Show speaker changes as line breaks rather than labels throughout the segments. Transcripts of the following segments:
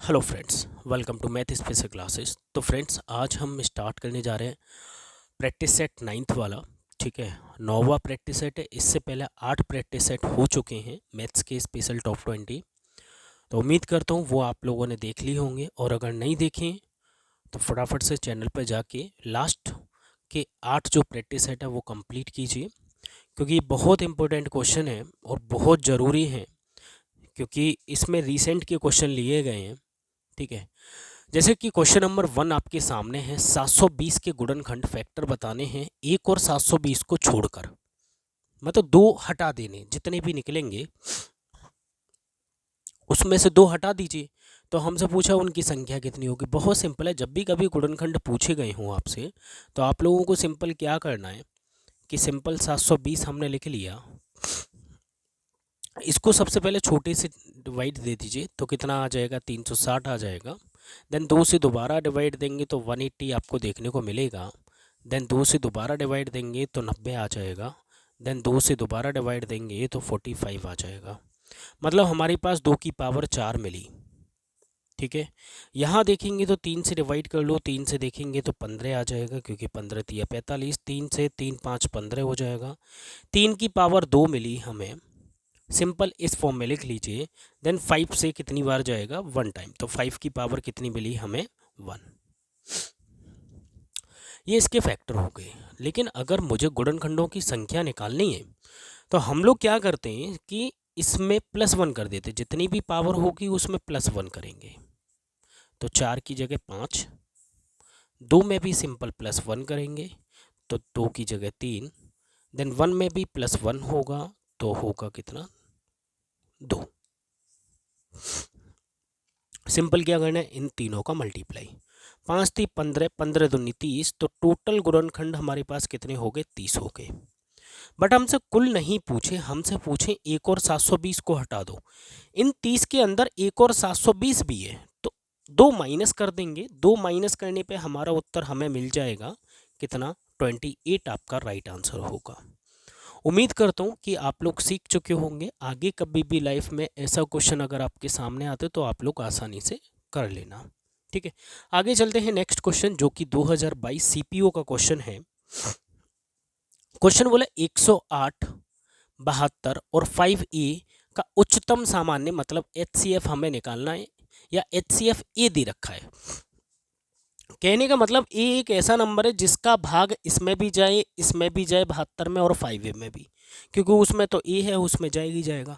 Hello friends, welcome to math special classes. तो friends, आज हम स्टार्ट करने जा रहे हैं प्रैक्टिस सेट नाइन्थ वाला। ठीक है, 9वां प्रैक्टिस सेट है। इससे पहले 8 प्रैक्टिस सेट हो चुके हैं मैथ्स के स्पेशल टॉप 20। तो उम्मीद करता हूँ वो आप लोगों ने देख लिए होंगे, और अगर नहीं देखें तो फटाफट से चैनल पर जाके लास्ट के 8 जो प्रैक्टिस सेट है वो कंप्लीट कीजिए, क्योंकि ये बहुत इंपॉर्टेंट क्वेश्चन है और बहुत ज़रूरी है, क्योंकि इसमें रिसेंट के क्वेश्चन लिए गए हैं। ठीक है, जैसे कि क्वेश्चन नंबर 1 आपके सामने है। 720 के गुणनखंड फैक्टर बताने हैं, एक और 720 को छोड़कर, मतलब दो हटा देने, जितने भी निकलेंगे उसमें से दो हटा दीजिए। तो हमसे पूछा उनकी संख्या कितनी होगी। बहुत सिंपल है, जब भी कभी गुणनखंड पूछे गए हों आपसे तो आप लोगों को सिंपल क्या करना है कि सिंपल 720 हमने लिख लिया, इसको सबसे पहले छोटे से डिवाइड दे दीजिए तो कितना आ जाएगा, 360 आ जाएगा। देन 2 से दोबारा डिवाइड देंगे तो 180 आपको देखने को मिलेगा। देन 2 से दोबारा डिवाइड देंगे तो 90 आ जाएगा। देन 2 से दोबारा डिवाइड देंगे तो 45 आ जाएगा। मतलब हमारे पास 2 की पावर 4 मिली। ठीक है, यहाँ देखेंगे तो 3 से डिवाइड कर लो, 3 से देखेंगे तो 15 आ जाएगा, क्योंकि 15 तिया 45, 3 से 3 5 15 हो जाएगा। 3 की पावर 2 मिली हमें, सिंपल इस फॉर्म में लिख लीजिए। देन 5 से कितनी बार जाएगा, 1 टाइम, तो 5 की पावर कितनी मिली हमें, 1। ये इसके फैक्टर हो गए। लेकिन अगर मुझे गुणनखंडों की संख्या निकालनी है तो हम लोग क्या करते हैं कि इसमें +1 कर देते, जितनी भी पावर होगी उसमें +1 करेंगे। तो 4 की जगह 5, 2 में भी सिंपल +1 करेंगे तो 2 की जगह 3, देन 1 में भी +1 होगा तो होगा कितना, 2। सिंपल क्या करना है, इन तीनों का मल्टीप्लाई। 5 × 3 = 15, 15 × 2 = 30, तो टोटल गुणनखंड हमारे पास कितने हो गए, 30 हो गए। बट हमसे कुल नहीं पूछे, हमसे पूछे एक और 720 को हटा दो। इन 30 के अंदर एक और 720 भी है, तो 2 माइनस कर देंगे। 2 माइनस करने पे हमारा उत्तर हमें मिल जाएगा कितना, 28 आपका राइट आंसर होगा। उम्मीद करता हूँ कि आप लोग सीख चुके होंगे। आगे कभी भी लाइफ में ऐसा क्वेश्चन अगर आपके सामने आते तो आप लोग आसानी से कर लेना। ठीक है, आगे चलते हैं नेक्स्ट क्वेश्चन, जो कि 2022 सीपीओ का क्वेश्चन है। क्वेश्चन बोला 108, 72 और 5A का उच्चतम सामान्य, मतलब HCF हमें निकालना है, या HCF ए दे रखा है। कहने का मतलब ए एक ऐसा नंबर है जिसका भाग इसमें भी जाए, इसमें भी जाए, 72 में और 5A में भी, क्योंकि उसमें तो ए है, उसमें जाएगी जाएगा।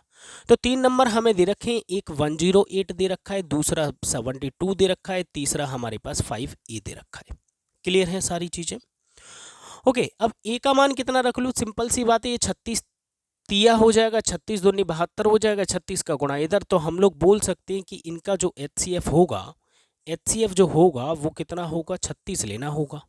तो 3 नंबर हमें दे रखे हैं, एक 108 दे रखा है, दूसरा 72 दे रखा है, तीसरा हमारे पास 5A दे रखा है। क्लियर है सारी चीज़ें। ओके, अब ए का मान कितना रख लूँ, सिंपल सी बात है, ये 36 तिया हो जाएगा, 36 दूनी 72 हो जाएगा, 36 का गुणा इधर। तो हम लोग बोल सकते हैं कि इनका जो HCF होगा, HCF जो होगा वो कितना होगा, 36 लेना होगा।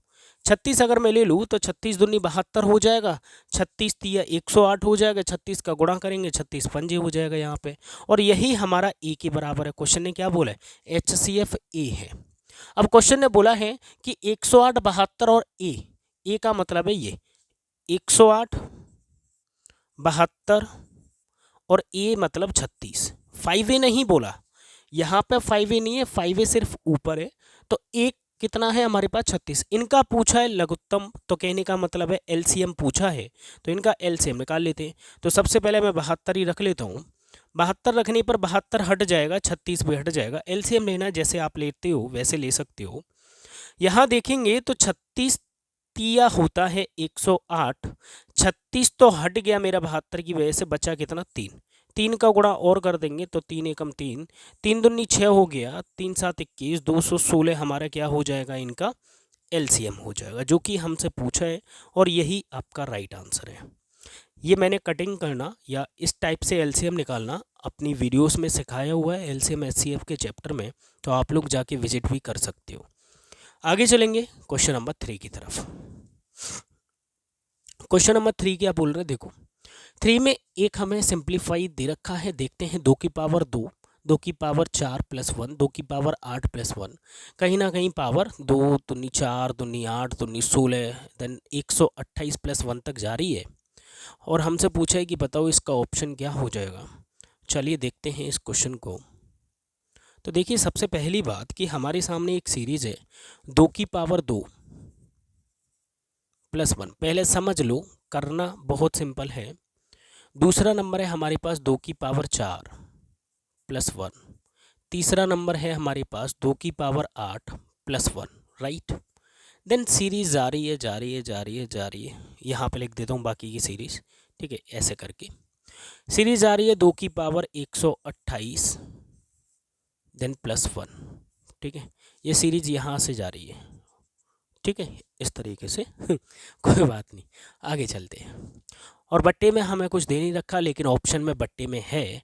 36 अगर मैं ले लूँ तो 36 दूनी 72 हो जाएगा, 36 तिया 108 हो जाएगा, 36 का गुणा करेंगे 36 पंजे हो जाएगा यहाँ पे, और यही हमारा ए के बराबर है। क्वेश्चन ने क्या बोला है, HCF ए है। अब क्वेश्चन ने बोला है कि 108, 72 और ए का मतलब है ये 108, 72 और ए मतलब 36। 5A नहीं बोला, यहाँ पे 5A नहीं है, 5A सिर्फ ऊपर है। तो एक कितना है हमारे पास, 36। इनका पूछा है लघुत्तम, तो कहने का मतलब है LCM पूछा है, तो इनका LCM निकाल लेते हैं। तो सबसे पहले मैं 72 ही रख लेता हूँ। 72 रखने पर 72 हट जाएगा, 36 भी हट जाएगा। LCM लेना जैसे आप लेते हो वैसे ले सकते हो। यहाँ देखेंगे तो 36 तिया होता है 108, 36 तो हट गया मेरा 72 की वजह से, बचा कितना, 3। 3 का गुणा और कर देंगे तो 3 एकम 3, 3 दूनी 6 हो गया, 3 7 21, 216 हमारा क्या हो जाएगा, इनका LCM हो जाएगा, जो कि हमसे पूछा है, और यही आपका राइट आंसर है। ये मैंने कटिंग करना या इस टाइप से LCM निकालना अपनी वीडियोस में सिखाया हुआ है, LCM HCF के चैप्टर में, तो आप लोग जाके विजिट भी कर सकते हो। आगे चलेंगे क्वेश्चन नंबर 3 की तरफ। क्वेश्चन नंबर 3 क्या बोल रहे हैं, देखो 3 में एक हमें सिंप्लीफाई दे रखा है। देखते हैं, 2 की पावर 2, 2 की पावर 4 + 1, 2 की पावर 8 + 1, कहीं ना कहीं पावर 2 दूनी 4 दूनी 8 दूनी 16, देन 128 + 1 तक जा रही है, और हमसे पूछा है कि बताओ इसका ऑप्शन क्या हो जाएगा। चलिए देखते हैं इस क्वेश्चन को। तो देखिए सबसे पहली बात कि हमारे सामने एक सीरीज है 2 की पावर 2 + 1। पहले समझ लो, करना बहुत सिंपल है। दूसरा नंबर है हमारे पास 2 की पावर 4 + 1। तीसरा नंबर है हमारे पास 2 की पावर 8 + 1, राइट। देन सीरीज जा रही है जा रही है जा रही है जा रही है, यहाँ पे लिख देता हूँ बाकी की सीरीज, ठीक है। ऐसे करके सीरीज आ रही है 2 की पावर 128 देन +1, ठीक है। ये सीरीज यहाँ से जा रही है, ठीक है, इस तरीके से कोई बात नहीं, आगे चलते हैं। और बट्टे में हमें कुछ दे नहीं रखा, लेकिन ऑप्शन में बट्टे में है।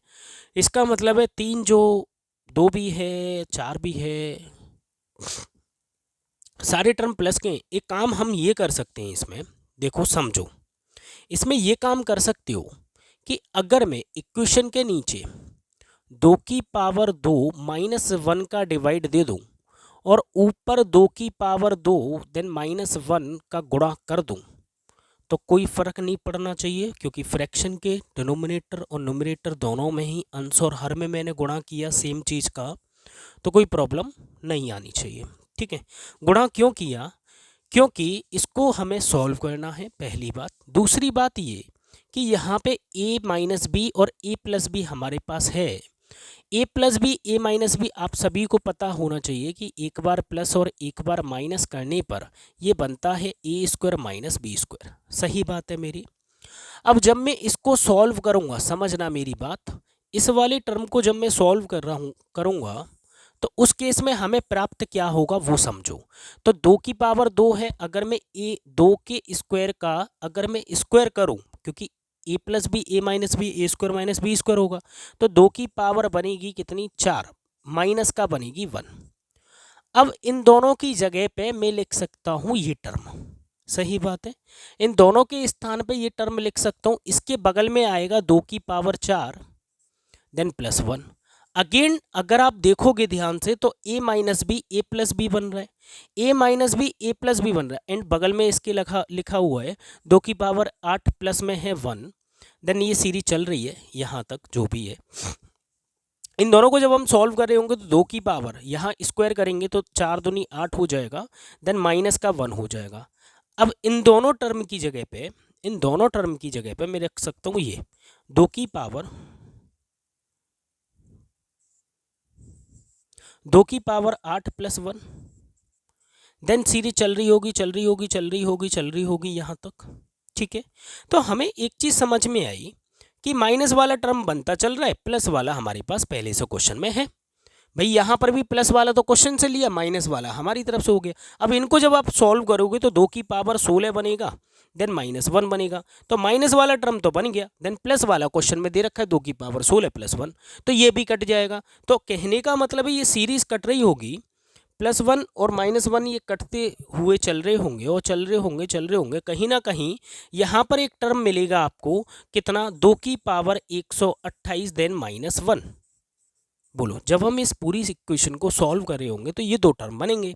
इसका मतलब है 3 जो 2 भी है 4 भी है, सारे टर्म प्लस के। एक काम हम ये कर सकते हैं इसमें, देखो समझो, इसमें ये काम कर सकते हो कि अगर मैं इक्वेशन के नीचे 2 की पावर 2 -1 का डिवाइड दे दूं और ऊपर 2 की पावर 2 देन -1 का गुणा कर दूं, तो कोई फ़र्क नहीं पड़ना चाहिए, क्योंकि फ्रैक्शन के डिनोमिनेटर और न्यूमरेटर दोनों में ही अंश और हर में मैंने गुणा किया सेम चीज़ का, तो कोई प्रॉब्लम नहीं आनी चाहिए, ठीक है। गुणा क्यों किया? क्योंकि इसको हमें सॉल्व करना है, पहली बात। दूसरी बात ये कि यहाँ पे a - b और a + b हमारे पास है। a + b a - b आप सभी को पता होना चाहिए कि एक बार प्लस और एक बार माइनस करने पर ये बनता है a² - b²। सही बात है मेरी। अब जब मैं इसको सॉल्व करूँगा, समझना मेरी बात, इस वाले टर्म को जब मैं सॉल्व करूँगा तो उस केस में हमें प्राप्त क्या होगा वो समझो। तो 2 की पावर 2 है, अगर मैं 2 के स्क्वायर का अगर मैं स्क्वायर करूं, क्योंकि a + b a - b a² - b² होगा, तो 2 की पावर बनेगी कितनी? 4, माइनस का बनेगी 1। अब इन दोनों की जगह पे मैं लिख सकता हूं ये टर्म, सही बात है, इन दोनों के स्थान पे ये टर्म लिख सकता हूं। इसके बगल में आएगा 2 की पावर 4 देन +1। अगेन अगर आप देखोगे ध्यान से तो a - b a + b बन रहा है, a - b a + b बन रहा है, एंड बगल में इसके लिखा हुआ है 2 की पावर 8 प्लस में है 1। देन ये सीरीज चल रही है यहाँ तक जो भी है। इन दोनों को जब हम सॉल्व कर रहे होंगे तो 2 की पावर यहाँ स्क्वायर करेंगे तो 4 दूनी 8 हो जाएगा, देन माइनस का 1 हो जाएगा। अब इन दोनों टर्म की जगह पे मैं रख सकता हूँ ये 2 की पावर 8 + 1। देन सीरीज चल रही होगी यहाँ तक, ठीक है। तो हमें एक चीज़ समझ में आई कि माइनस वाला टर्म बनता चल रहा है, प्लस वाला हमारे पास पहले से क्वेश्चन में है। भाई यहाँ पर भी प्लस वाला तो क्वेश्चन से लिया, माइनस वाला हमारी तरफ से हो गया। अब इनको जब आप सॉल्व करोगे तो 2 की पावर 16 बनेगा, देन -1 बनेगा, तो माइनस वाला टर्म तो बन गया, देन प्लस वाला क्वेश्चन में दे रखा है 2 की पावर 16 + 1, तो ये भी कट जाएगा। तो कहने का मतलब है ये सीरीज कट रही होगी, +1 और -1 ये कटते हुए चल रहे होंगे और चल रहे होंगे, कहीं ना कहीं यहाँ पर एक टर्म मिलेगा आपको, कितना? 2 की पावर 128 देन -1। बोलो, जब हम इस पूरी इक्वेशन को सॉल्व कर रहे होंगे तो ये 2 टर्म बनेंगे,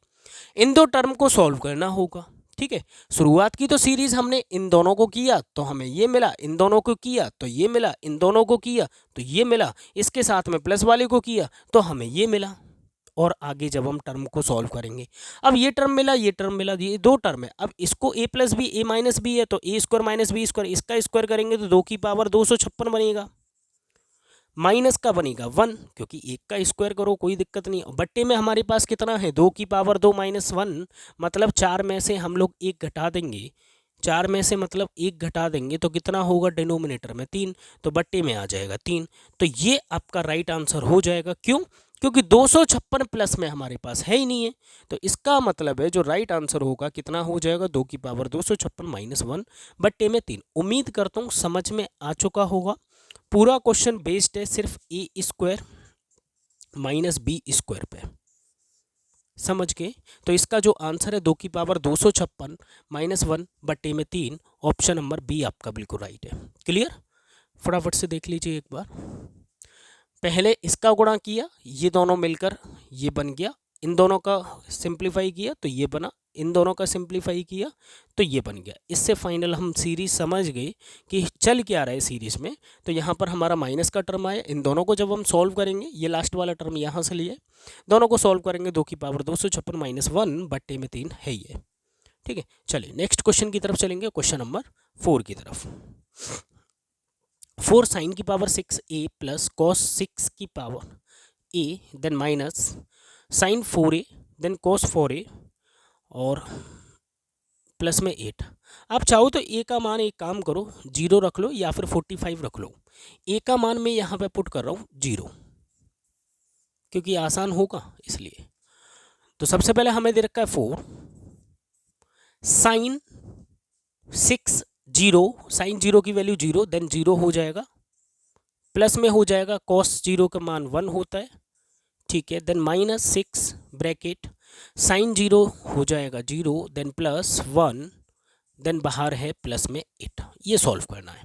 इन 2 टर्म को सॉल्व करना होगा, ठीक है। शुरुआत की तो सीरीज हमने इन दोनों को किया तो हमें ये मिला, इन दोनों को किया तो ये मिला, इन दोनों को किया तो ये मिला, इसके साथ में प्लस वाले को किया तो हमें ये मिला। और आगे जब हम टर्म को सॉल्व करेंगे, अब ये टर्म मिला, ये 2 टर्म है। अब इसको a + b a - b है तो a² - b², इसका स्क्वायर करेंगे तो 2 की पावर 256 बनेगा, माइनस का बनेगा 1, क्योंकि एक का स्क्वायर करो कोई दिक्कत नहीं। बट्टे में हमारे पास कितना है? 2 की पावर 2 - 1, मतलब 4 में से हम लोग 1 घटा देंगे, 4 में से मतलब 1 घटा देंगे तो कितना होगा? डिनोमिनेटर में 3, तो बट्टे में आ जाएगा 3। तो ये आपका राइट आंसर हो जाएगा। क्यों? क्योंकि 256 प्लस में हमारे पास है ही नहीं है, तो इसका मतलब है जो राइट आंसर होगा कितना हो जाएगा? 2 की पावर 256 - 1 बट्टे में 3। उम्मीद करता हूँ समझ में आ चुका होगा। पूरा क्वेश्चन बेस्ड है सिर्फ a² - b² पे, समझ के। तो इसका जो आंसर है 2 की पावर 256 - 1 बट्टे में 3, ऑप्शन नंबर बी आपका बिल्कुल राइट है। क्लियर? फटाफट से देख लीजिए एक बार। पहले इसका गुणा किया, ये दोनों मिलकर ये बन गया, इन दोनों का सिंप्लीफाई किया तो ये बना, इन दोनों का सिंप्लीफाई किया तो ये बन गया। इससे फाइनल हम सीरीज समझ गए कि चल क्या रहा है सीरीज में। तो यहाँ पर हमारा माइनस का टर्म आया, इन दोनों को जब हम सॉल्व करेंगे, ये लास्ट वाला टर्म यहाँ से लिए, दोनों को सॉल्व करेंगे 2 की पावर 256 माइनस 1 बट्टे में 3 है ये। ठीक है, चलिए नेक्स्ट क्वेश्चन की तरफ चलेंगे, क्वेश्चन नंबर 4 की तरफ। 4 साइन की पावर 6a प्लस कॉस 6 की power a then minus sine 4a then cos 4a और प्लस में 8। आप चाहो तो a का मान, एक काम करो 0 रख लो या फिर 45 रख लो। a का मान मैं यहाँ पे पुट कर रहा हूँ 0 क्योंकि आसान होगा इसलिए। तो सबसे पहले हमें दे रखा है 4 साइन 6 0, साइन 0 की वैल्यू 0 देन 0 हो जाएगा, प्लस में हो जाएगा कॉस 0 का मान 1 होता है। ठीक है, देन माइनस 6 ब्रैकेट साइन 0 हो जाएगा 0 देन प्लस 1 देन बाहर है प्लस में 8। ये सॉल्व करना है।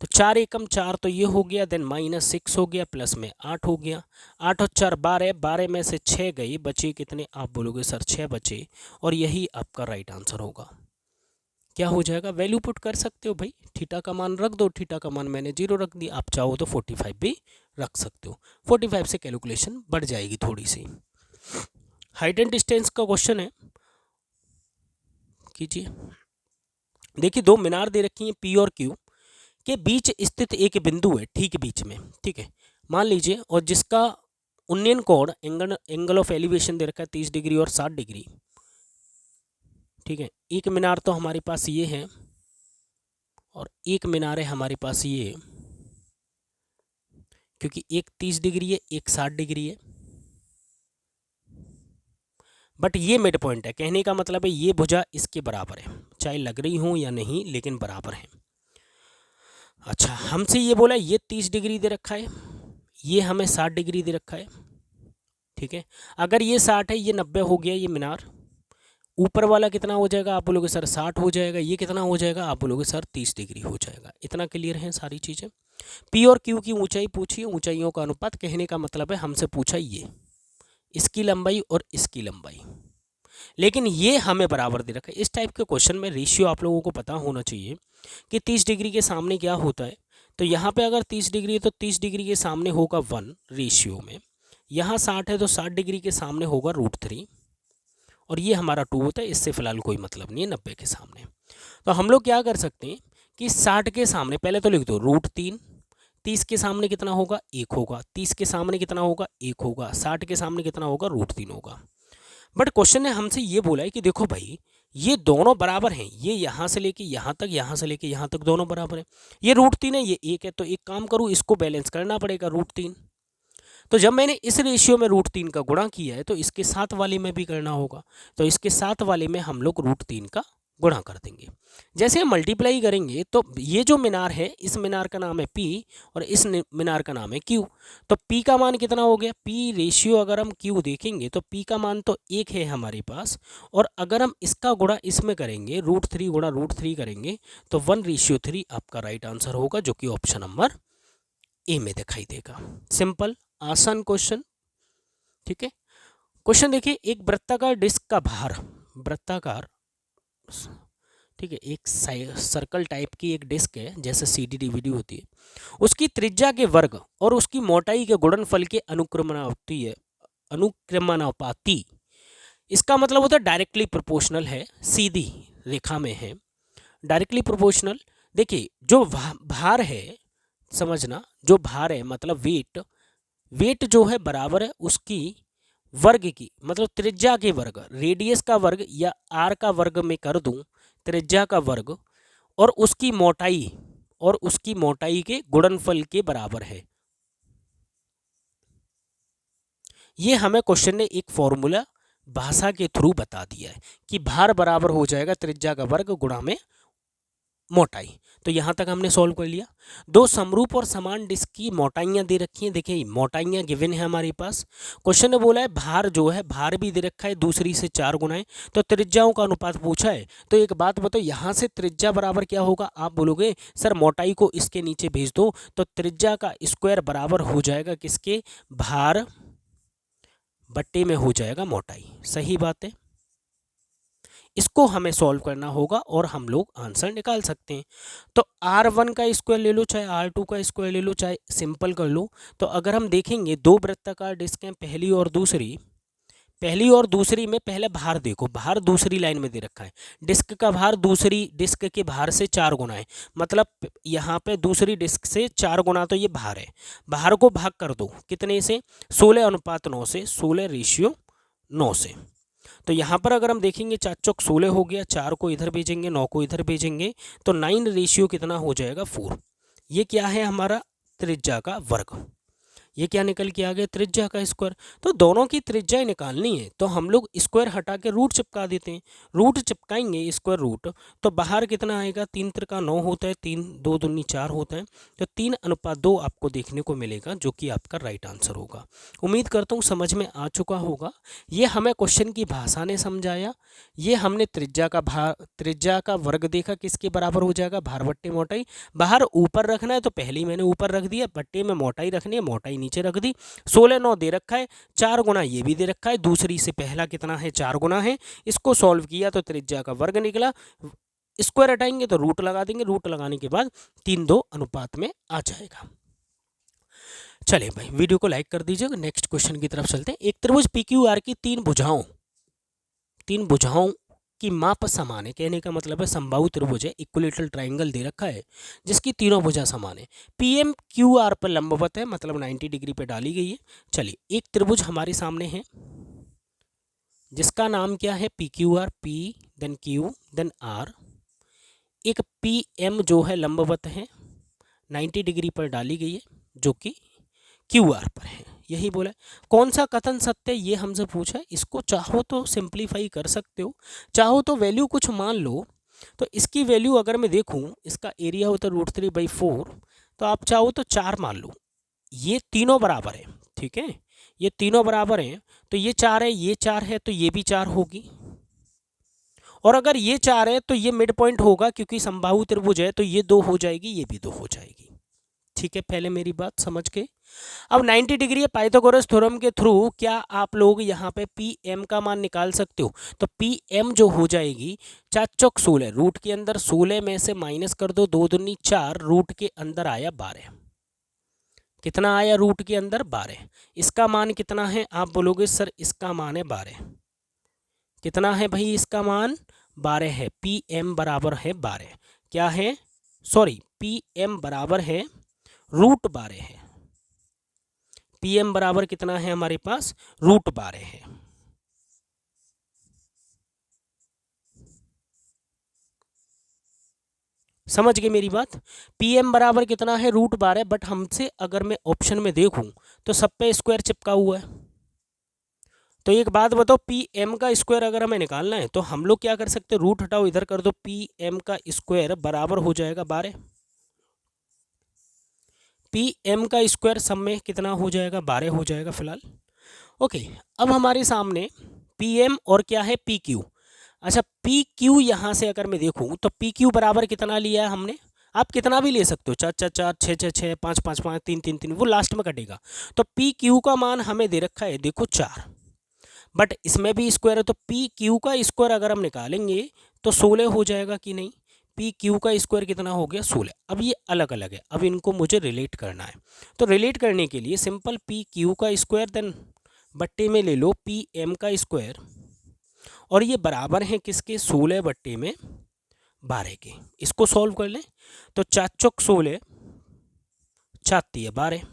तो 4 एकम 4 तो ये हो गया, देन माइनस 6 हो गया, प्लस में 8 हो गया। 8 और 4 12, 12 में से 6 गई, बचे कितने? आप बोलोगे सर 6 बचे, और यही आपका राइट आंसर होगा। क्या हो जाएगा? वैल्यू पुट कर सकते हो भाई, थीटा का मान रख दो, थीटा का मान मैंने 0 रख दिया। आप चाहो तो 45 भी रख सकते हो, 45 से कैलकुलेशन बढ़ जाएगी थोड़ी सी। हाइट एंड डिस्टेंस का क्वेश्चन है, कीजिए। देखिए, दो मीनार दे रखी हैं P और Q के बीच स्थित एक बिंदु है, ठीक बीच में, ठीक है, मान लीजिए, और जिसका उन्नयन कोण एंगल ऑफ एलिवेशन दे रखा है 30 डिग्री और 60 डिग्री। ठीक है, एक मीनार तो हमारे पास ये है और एक मीनार है हमारे पास ये, क्योंकि एक 30 डिग्री है, एक 60 डिग्री है, बट ये मिड पॉइंट है। कहने का मतलब है ये भुजा इसके बराबर है, चाहे लग रही हो या नहीं, लेकिन बराबर है। अच्छा, हमसे ये बोला ये 30 डिग्री दे रखा है, ये हमें 60 डिग्री दे रखा है। ठीक है, अगर ये 60 है, ये 90 हो गया ये मीनार। ऊपर वाला कितना हो जाएगा? आप बोलोगे सर 60 हो जाएगा। ये कितना हो जाएगा? आप बोलोगे सर 30 डिग्री हो जाएगा। इतना क्लियर है सारी चीज़ें। P और Q की ऊंचाई पूछी, ऊंचाइयों का अनुपात। कहने का मतलब है हमसे पूछा ये इसकी लंबाई और इसकी लंबाई, लेकिन ये हमें बराबर दे रखा है। इस टाइप के क्वेश्चन में रेशियो आप लोगों को पता होना चाहिए कि 30 डिग्री के सामने क्या होता है। तो यहाँ पे अगर 30 डिग्री है तो 30 डिग्री के सामने होगा 1 रेशियो में। यहाँ 60 है तो 60 डिग्री के सामने होगा √3, और ये हमारा 2 होता है। इससे फिलहाल कोई मतलब नहीं है 90 के सामने। तो हम लोग क्या कर सकते हैं कि 60 के सामने पहले तो लिख दो √3, 30 के सामने कितना होगा? 1 होगा, 30 के सामने कितना होगा? 1 होगा, 60 के सामने कितना होगा? √3 होगा। बट क्वेश्चन ने हमसे ये बोला है कि देखो भाई, ये दोनों बराबर हैं, ये यहाँ से लेके यहाँ तक, यहाँ से लेके यहाँ तक दोनों बराबर हैं। ये √3 है, ये 1 है, तो एक काम करूँ, इसको बैलेंस करना पड़ेगा √3। तो जब मैंने इस रेशियो में √3 का गुणा किया है तो इसके साथ वाले में भी करना होगा। तो इसके साथ वाले में हम लोग √3 का गुणा कर देंगे। जैसे हम मल्टीप्लाई करेंगे तो ये जो मीनार है, इस मीनार का नाम है P और इस मीनार का नाम है Q। तो P का मान कितना हो गया? P रेशियो अगर हम Q देखेंगे तो P का मान तो 1 है हमारे पास, और अगर हम इसका गुणा इसमें करेंगे, √3 गुणा √3 करेंगे तो 1:3 आपका राइट आंसर होगा, जो कि ऑप्शन नंबर ए में दिखाई देगा। सिंपल आसान क्वेश्चन। ठीक है, क्वेश्चन देखिए, एक वृत्ताकार डिस्क का भार, वृत्ताकार, ठीक है, एक सर्कल टाइप की एक डिस्क है, जैसे CD DVD होती है, उसकी त्रिज्या के वर्ग और उसकी मोटाई के गुणनफल के अनुक्रमानुपाती। इसका मतलब होता है डायरेक्टली प्रोपोर्शनल है, सीधी रेखा में है, डायरेक्टली प्रोपोर्शनल। देखिए, जो भार है, समझना, जो भार है मतलब वेट जो है बराबर है उसकी वर्ग की, मतलब त्रिज्या के वर्ग, रेडियस का वर्ग या r का वर्ग में कर दूं, त्रिज्या का वर्ग, और उसकी मोटाई के गुणनफल के बराबर है। ये हमें क्वेश्चन ने एक फॉर्मूला भाषा के थ्रू बता दिया है कि भार बराबर हो जाएगा त्रिज्या का वर्ग गुणा में मोटाई। तो यहाँ तक हमने सॉल्व कर लिया। दो समरूप और समान डिस्क की मोटाइयाँ दे रखी हैं। देखिए, मोटाइयाँ गिवन है हमारे पास। क्वेश्चन ने बोला है भार जो है, भार भी दे रखा है, दूसरी से 4 गुना है, तो त्रिज्याओं का अनुपात पूछा है। तो एक बात बताओ, यहाँ से त्रिज्या बराबर क्या होगा? आप बोलोगे सर मोटाई को इसके नीचे भेज दो, तो त्रिज्या का स्क्वायर बराबर हो जाएगा किसके? भार बट्टे में हो जाएगा मोटाई। सही बात है। इसको हमें सॉल्व करना होगा और हम लोग आंसर निकाल सकते हैं। तो R1 का स्क्वायर ले लो, चाहे R2 का स्क्वायर ले लो, चाहे सिंपल कर लो। तो अगर हम देखेंगे दो वृत्ताकार डिस्क हैं, पहली और दूसरी में पहले भार देखो, भार दूसरी लाइन में दे रखा है, डिस्क का भार दूसरी डिस्क के भार से 4 गुना है, मतलब यहाँ पे दूसरी डिस्क से 4 गुना तो ये भार है। भार को भाग कर दो कितने से, 16:9 से, 16:9 से। तो यहाँ पर अगर हम देखेंगे 4 चौक 16 हो गया, 4 को इधर भेजेंगे, 9 को इधर भेजेंगे, तो 9 कितना हो जाएगा 4। ये क्या है हमारा त्रिज्या का वर्ग। ये क्या निकल के आ गया त्रिज्या का स्क्वायर। तो दोनों की त्रिज्या निकालनी है तो हम लोग स्क्वायर हटा के रूट चिपका देते हैं। रूट चिपकाएंगे स्क्वायर रूट, तो बाहर कितना आएगा, 3 त्रिका 9 होता है, 3 2 दूनी 4 होता है, तो 3:2 आपको देखने को मिलेगा, जो कि आपका राइट आंसर होगा। उम्मीद करता हूँ समझ में आ चुका होगा। ये हमें क्वेश्चन की भाषा ने समझाया। ये हमने त्रिज्या का वर्ग देखा, किसके बराबर हो जाएगा, भार बट्टे मोटाई। बाहर ऊपर रखना है तो पहले ही मैंने ऊपर रख दिया, बट्टे में मोटाई रखनी है, मोटाई नीचे रख दी। 16:9 दे रखा है, 4 गुना ये भी दे रखा है, दूसरी से पहला कितना है 4 गुना है। इसको सॉल्व किया तो त्रिज्या का वर्ग निकला। स्क्वायर हटाएंगे तो रूट लगा देंगे, रूट लगाने के बाद 3:2 अनुपात में आ जाएगा। चलिए भाई वीडियो को लाइक कर दीजिएगा। नेक्स्ट क्वेश्चन की तरफ चलते हैं। एक त्रिभुज PQR की तीन भुजाओं की माप समान है, कहने का मतलब है समबाहु त्रिभुज है, इक्विलेटरल ट्रायंगल दे रखा है जिसकी तीनों भुजा समान है, PMQR पर लंबवत है, मतलब 90 डिग्री पे डाली गई है। चलिए एक त्रिभुज हमारे सामने है जिसका नाम क्या है PQR, P then Q then R। एक PM जो है लंबवत है, 90 डिग्री पर डाली गई है, जो कि QR पर है, यही बोला है। कौन सा कथन सत्य है ये हमसे पूछा है। इसको चाहो तो सिंप्लीफाई कर सकते हो, चाहो तो वैल्यू कुछ मान लो। तो इसकी वैल्यू अगर मैं देखूं, इसका एरिया होता है √3/4, तो आप चाहो तो 4 मान लो। ये तीनों बराबर है, ठीक है, ये तीनों बराबर हैं, तो ये 4 है, ये 4 है, तो ये भी 4 होगी। और अगर ये 4 है तो ये मिड पॉइंट होगा, क्योंकि समबाहु त्रिभुज है, तो ये 2 हो जाएगी, ये भी 2 हो जाएगी। ठीक है, पहले मेरी बात समझ के। अब 90 डिग्री है, पाइथागोरस थ्योरम के थ्रू क्या आप लोग यहाँ पे PM का मान निकाल सकते हो। तो PM जो हो जाएगी 4 चौक 16, रूट के अंदर 16 में से माइनस कर दो, 2 दूनी 4, रूट के अंदर आया 12। कितना आया रूट के अंदर 12। इसका मान कितना है, आप बोलोगे सर इसका मान है 12। कितना है भाई, इसका मान 12 है। PM बराबर है 12, क्या है, सॉरी PM बराबर है √12 है। PM बराबर कितना है हमारे पास, √12 है। समझ गए मेरी बात। PM बराबर कितना है, √12। बट हमसे अगर मैं ऑप्शन में देखूं तो सब पे स्क्वायर चिपका हुआ है। तो एक बात बताओ, PM का स्क्वायर अगर हमें निकालना है तो हम लोग क्या कर सकते हैं, रूट हटाओ, इधर कर दो, PM का स्क्वायर बराबर हो जाएगा 12। PM का स्क्वायर सब में कितना हो जाएगा, 12 हो जाएगा फिलहाल। ओके, अब हमारे सामने PM और क्या है PQ। अच्छा PQ यहाँ से अगर मैं देखूँ तो PQ बराबर कितना लिया है हमने, आप कितना भी ले सकते हो, 4 4 4 6 6 6 5 5 5 3 3 3, वो लास्ट में कटेगा। तो PQ का मान हमें दे रखा है देखो 4, बट इसमें भी स्क्वायर है, तो PQ का स्क्वायर अगर हम निकालेंगे तो 16 हो जाएगा कि नहीं। PQ का स्क्वायर कितना हो गया, 16। अब ये अलग अलग है, अब इनको मुझे रिलेट करना है। तो रिलेट करने के लिए सिंपल PQ का स्क्वायर देन बट्टे में ले लो PM का स्क्वायर, और ये बराबर है किसके, 16 बट्टे में 12 के। इसको सॉल्व कर लें तो 4 चौक 16, 4 12,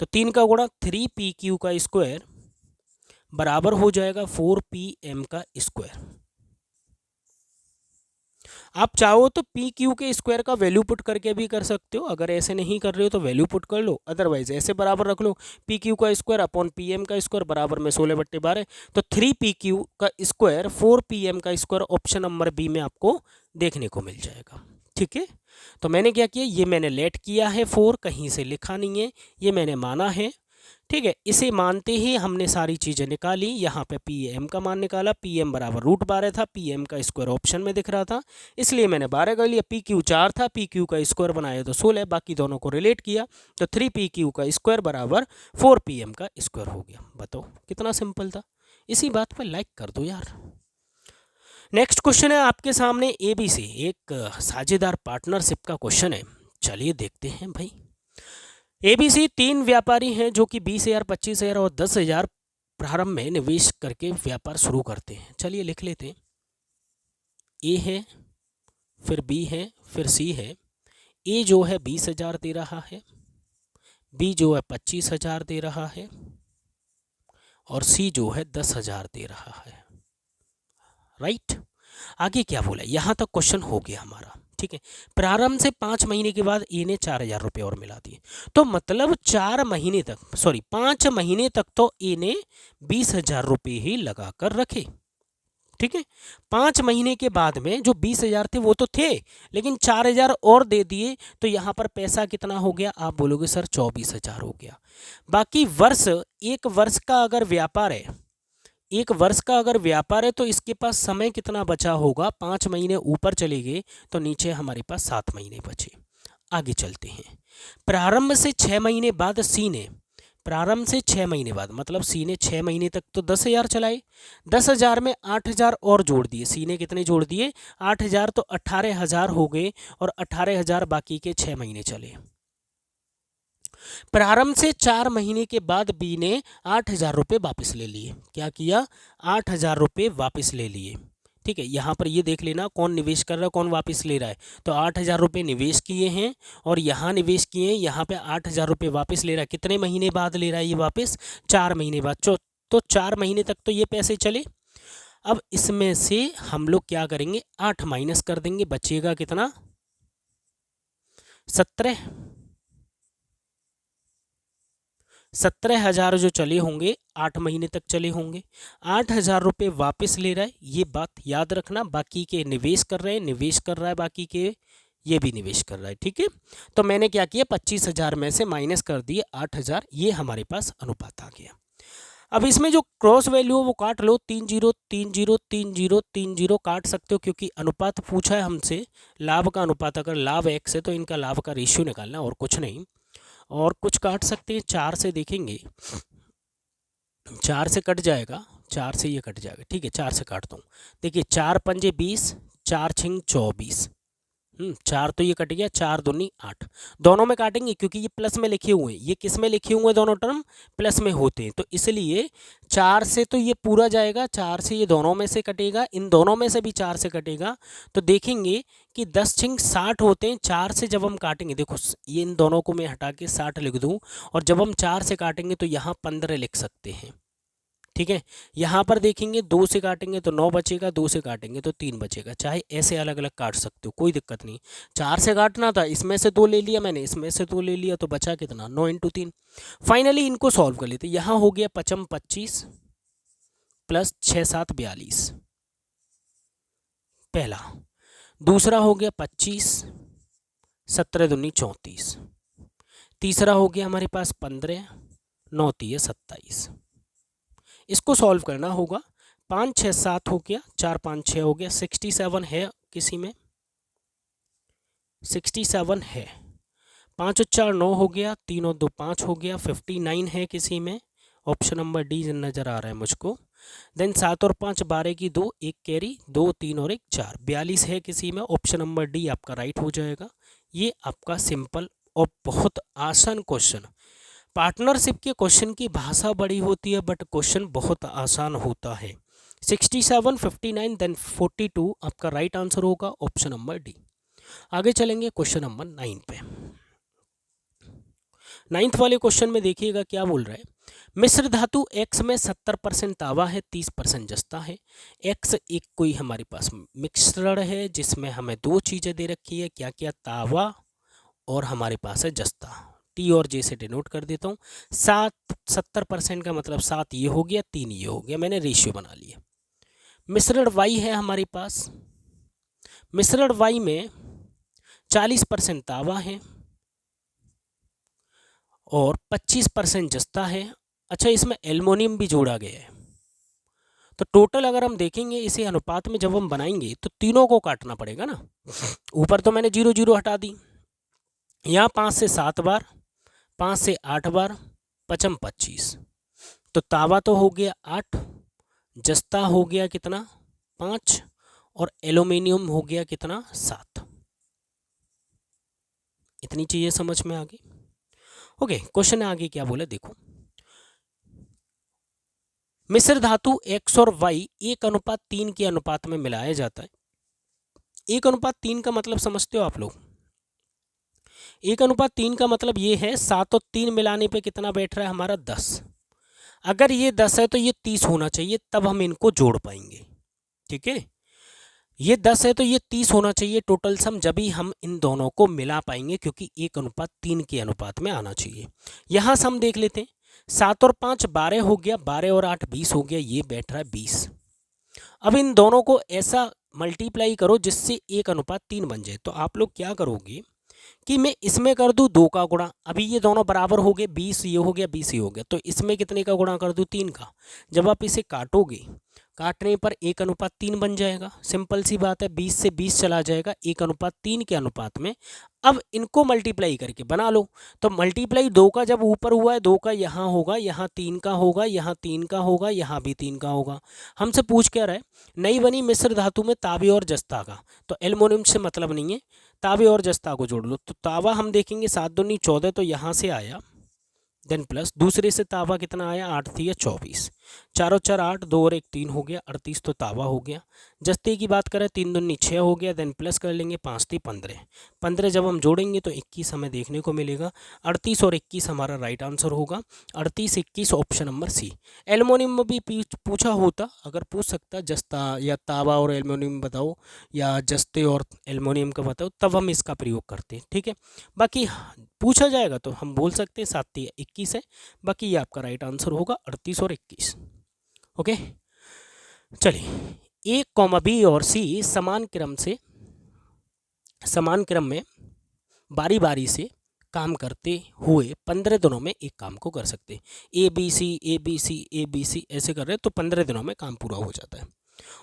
तो 3 का गुणा 3PQ का स्क्वायर बराबर हो जाएगा 4PM का स्क्वायर। आप चाहो तो PQ के स्क्वायर का वैल्यू पुट करके भी कर सकते हो, अगर ऐसे नहीं कर रहे हो तो वैल्यू पुट कर लो, अदरवाइज ऐसे बराबर रख लो, PQ का स्क्वायर अपॉन PM का स्क्वायर बराबर में 16 बट्टे 12, तो 3PQ का स्क्वायर 4PM का स्क्वायर ऑप्शन नंबर बी में आपको देखने को मिल जाएगा। ठीक है, तो मैंने क्या किया, ये मैंने लेट किया है 4, कहीं से लिखा नहीं है, ये मैंने माना है। ठीक है, इसे मानते ही हमने सारी चीज़ें निकाली। यहाँ पे PM का मान निकाला, PM बराबर √12 था, PM का स्क्वायर ऑप्शन में दिख रहा था, इसलिए मैंने 12 कर लिया। PQ 4 था, PQ का स्क्वायर बनाया तो 16, बाकी दोनों को रिलेट किया तो 3PQ का स्क्वायर बराबर 4PM का स्क्वायर हो गया। बताओ कितना सिंपल था। इसी बात पर लाइक कर दो यार। नेक्स्ट क्वेश्चन है आपके सामने ABC, एक साझेदार पार्टनरशिप का क्वेश्चन है। चलिए देखते हैं भाई। ABC 3 व्यापारी हैं जो कि 20,000, 25,000 और 10,000 प्रारंभ में निवेश करके व्यापार शुरू करते हैं। चलिए लिख लेते हैं। A है, फिर B है, फिर C है। A जो है 20,000 दे रहा है, B जो है 25,000 दे रहा है और C जो है 10,000 दे रहा है। राइट। आगे क्या बोला, यहाँ तक क्वेश्चन हो गया हमारा। ठीक है, प्रारंभ से 5 महीने के बाद ए ने 4,000 रुपये और मिला दिए। तो मतलब 4 महीने तक, 5 महीने तक तो ए ने 20,000 रुपये ही लगा कर रखे। ठीक है, 5 महीने के बाद में जो 20,000 थे वो तो थे, लेकिन 4,000 और दे दिए, तो यहाँ पर पैसा कितना हो गया? आप बोलोगे सर 24,000 हो गया। बाकी वर्ष, एक वर्ष का अगर व्यापार है, एक वर्ष का अगर व्यापार है, तो इसके पास समय कितना बचा होगा? 5 महीने ऊपर चले गए तो नीचे हमारे पास 7 महीने बचे। आगे चलते हैं। प्रारंभ से 6 महीने बाद सी ने, प्रारंभ से 6 महीने बाद मतलब सी ने 6 महीने तक तो 10,000 चलाए, 10,000 में 8,000 और जोड़ दिए। सी ने कितने जोड़ दिए? 8,000, तो 18,000 हो गए और 18,000 बाकी के 6 महीने चले। प्रारंभ से 4 महीने के बाद बी ने 8,000 रुपये वापस ले लिए। क्या किया? 8,000 रुपये वापस ले लिए। ठीक है, यहाँ पर ये देख लेना कौन निवेश कर रहा है, कौन वापस ले रहा है। तो 8,000 रुपये निवेश किए हैं और यहाँ निवेश किए हैं, यहाँ पे 8,000 रुपये वापस ले रहा है। कितने महीने बाद ले रहा है ये वापस? 4 महीने बाद। तो 4 महीने तक तो ये पैसे चले। अब इसमें से हम लोग क्या करेंगे? 8 माइनस कर देंगे, बचेगा कितना? 17,000 जो चले होंगे, 8 महीने तक चले होंगे। 8,000 रुपये वापस ले रहा है, ये बात याद रखना। बाकी के निवेश कर रहे हैं, निवेश कर रहा है, बाकी के ये भी निवेश कर रहा है। ठीक है, तो मैंने क्या किया? 25,000 में से माइनस कर दिए 8,000, ये हमारे पास अनुपात आ गया। अब इसमें जो क्रॉस वैल्यू है वो काट लो, 3 0 3 0 3 0 3 0 काट सकते हो, क्योंकि अनुपात पूछा है हमसे, लाभ का अनुपात। अगर लाभ x है तो इनका लाभ का रेशियो निकालना, और कुछ नहीं। और कुछ काट सकते हैं, 4 से देखेंगे, 4 से कट जाएगा, 4 से ये कट जाएगा। ठीक है, 4 से काटता हूँ। देखिए 4 पंजे 20, 4 छिंग 24, 4 तो ये कट गया, 4 दूनी 8। दोनों में काटेंगे क्योंकि ये प्लस में लिखे हुए हैं। ये किस में लिखे हुए हैं? दोनों टर्म प्लस में होते हैं, तो इसलिए 4 से तो ये पूरा जाएगा, 4 से ये दोनों में से कटेगा, इन दोनों में से भी 4 से कटेगा। तो देखेंगे कि 10 छिंग 60 होते हैं। 4 से जब हम काटेंगे, देखो ये इन दोनों को मैं हटा के 60 लिख दूँ, और जब हम 4 से काटेंगे तो यहाँ 15 लिख सकते हैं। ठीक है, यहाँ पर देखेंगे 2 से काटेंगे तो 9 बचेगा, 2 से काटेंगे तो 3 बचेगा। चाहे ऐसे अलग अलग काट सकते हो, कोई दिक्कत नहीं। 4 से काटना था, इसमें से 2 ले लिया मैंने, इसमें से 2 ले लिया, तो बचा कितना? 9 × 3। फाइनली इनको सॉल्व कर लेते। यहाँ हो गया 5 25 प्लस 6 7 42, पहला। दूसरा हो गया 25, 17 दूनी 34। तीसरा हो गया हमारे पास 15, 9 3 27। इसको सॉल्व करना होगा। 5 6 7 हो गया, 4 5 6 हो गया, 67 है किसी में? 67 है। 5 और 4 9 हो गया, 3 और 2 5 हो गया, 59 है किसी में? ऑप्शन नंबर डी नज़र आ रहा है मुझको। देन 7 और 5 12 की 2, 1 कैरी, 2 3 और 1 4, 42 है किसी में? ऑप्शन नंबर डी आपका राइट हो जाएगा। ये आपका सिंपल और बहुत आसान क्वेश्चन। पार्टनरशिप के क्वेश्चन की भाषा बड़ी होती है, बट क्वेश्चन बहुत आसान होता है। 67 59 देन 42 आपका राइट आंसर होगा, ऑप्शन नंबर डी। आगे चलेंगे क्वेश्चन नंबर 9 पे। 9th वाले क्वेश्चन में देखिएगा क्या बोल रहा है। मिश्र धातु X में 70% तावा है, 30% जस्ता है। X एक कोई हमारे पास मिश्रण है जिसमें हमें 2 चीज़ें दे रखी है। क्या क्या? तावा और हमारे पास है जस्ता। T और J से डिनोट कर देता हूँ। 70% का मतलब 7 ये हो गया, 3 ये हो गया, मैंने रेशियो बना लिया। मिश्रण Y है हमारे पास। मिश्रण Y में 40% तावा है और 25% जस्ता है। अच्छा, इसमें एल्युमिनियम भी जोड़ा गया है। तो टोटल अगर हम देखेंगे इसे अनुपात में जब हम बनाएंगे तो तीनों को काटना पड़ेगा ना। ऊपर तो मैंने 0 0 हटा दी। यहाँ 5 से 7 बार, 5 से 8 बार, 5 25, तो तावा तो हो गया 8, जस्ता हो गया कितना? 5, और एल्यूमिनियम हो गया कितना 7। इतनी चीजें समझ में आ गई। ओके, क्वेश्चन आगे क्या बोले देखो, मिश्र धातु X और Y 1:3 के अनुपात में मिलाया जाता है। 1:3 का मतलब समझते हो आप लोग? 1:3 का मतलब ये है 7 और 3 मिलाने पे कितना बैठ रहा है हमारा 10। अगर ये 10 है तो ये 30 होना चाहिए, तब हम इनको जोड़ पाएंगे। ठीक है, ये 10 है तो ये 30 होना चाहिए टोटल सम, जब ही हम इन दोनों को मिला पाएंगे, क्योंकि 1:3 के अनुपात में आना चाहिए। यहाँ सम देख लेते हैं, 7 और 5 12 हो गया, 12 और 8 20 हो गया, ये बैठ रहा है 20। अब इन दोनों को ऐसा मल्टीप्लाई करो जिससे 1:3 बन जाए। तो आप लोग क्या करोगे कि मैं इसमें कर दूं 2 का गुणा, अभी ये दोनों बराबर हो गए, 20 ये हो गया 20 ये हो गया, तो इसमें कितने का गुणा कर दूं 3 का। जब आप इसे काटोगे, काटने पर 1:3 बन जाएगा। सिंपल सी बात है, 20 से 20 चला जाएगा 1:3 के अनुपात में। अब इनको मल्टीप्लाई करके बना लो। तो मल्टीप्लाई 2 का जब ऊपर हुआ है, 2 का यहाँ होगा, यहाँ 3 का होगा, यहाँ 3 का होगा, यहाँ भी 3 का होगा। हमसे पूछ क्या रहा है, नई बनी मिश्र धातु में तांबे और जस्ता का, तो एल्युमिनियम से मतलब नहीं है, तांबे और जस्ता को जोड़ लो। तो तांबा हम देखेंगे 7 दूनी 14, तो यहाँ से आया, देन प्लस दूसरे से तांबा कितना आया 8 थी या 24, 4 और 4 8, 2 और 1 3 हो गया 38, तो तांबा हो गया। जस्ते की बात करें 3 दूनी 6 हो गया, देन प्लस कर लेंगे 5 थी 15, 15 जब हम जोड़ेंगे तो 21 हमें देखने को मिलेगा। 38 और 21 हमारा राइट आंसर होगा, 38 21 ऑप्शन नंबर सी। एल्युमिनियम में भी पूछा होता, अगर पूछ सकता जस्ता या तांबा और एल्युमिनियम बताओ, या जस्ते और एल्युमिनियम का बताओ, तब हम इसका प्रयोग करते हैं। ठीक है, बाकी पूछा जाएगा तो हम बोल सकते हैं 7 या 21 है, बाकी ये आपका राइट आंसर होगा 38 और 21। ओके, चलिए, A, B और C समान क्रम में बारी बारी से काम करते हुए 15 दिनों में एक काम को कर सकते हैं। ABC ऐसे कर रहे हैं तो 15 दिनों में काम पूरा हो जाता है।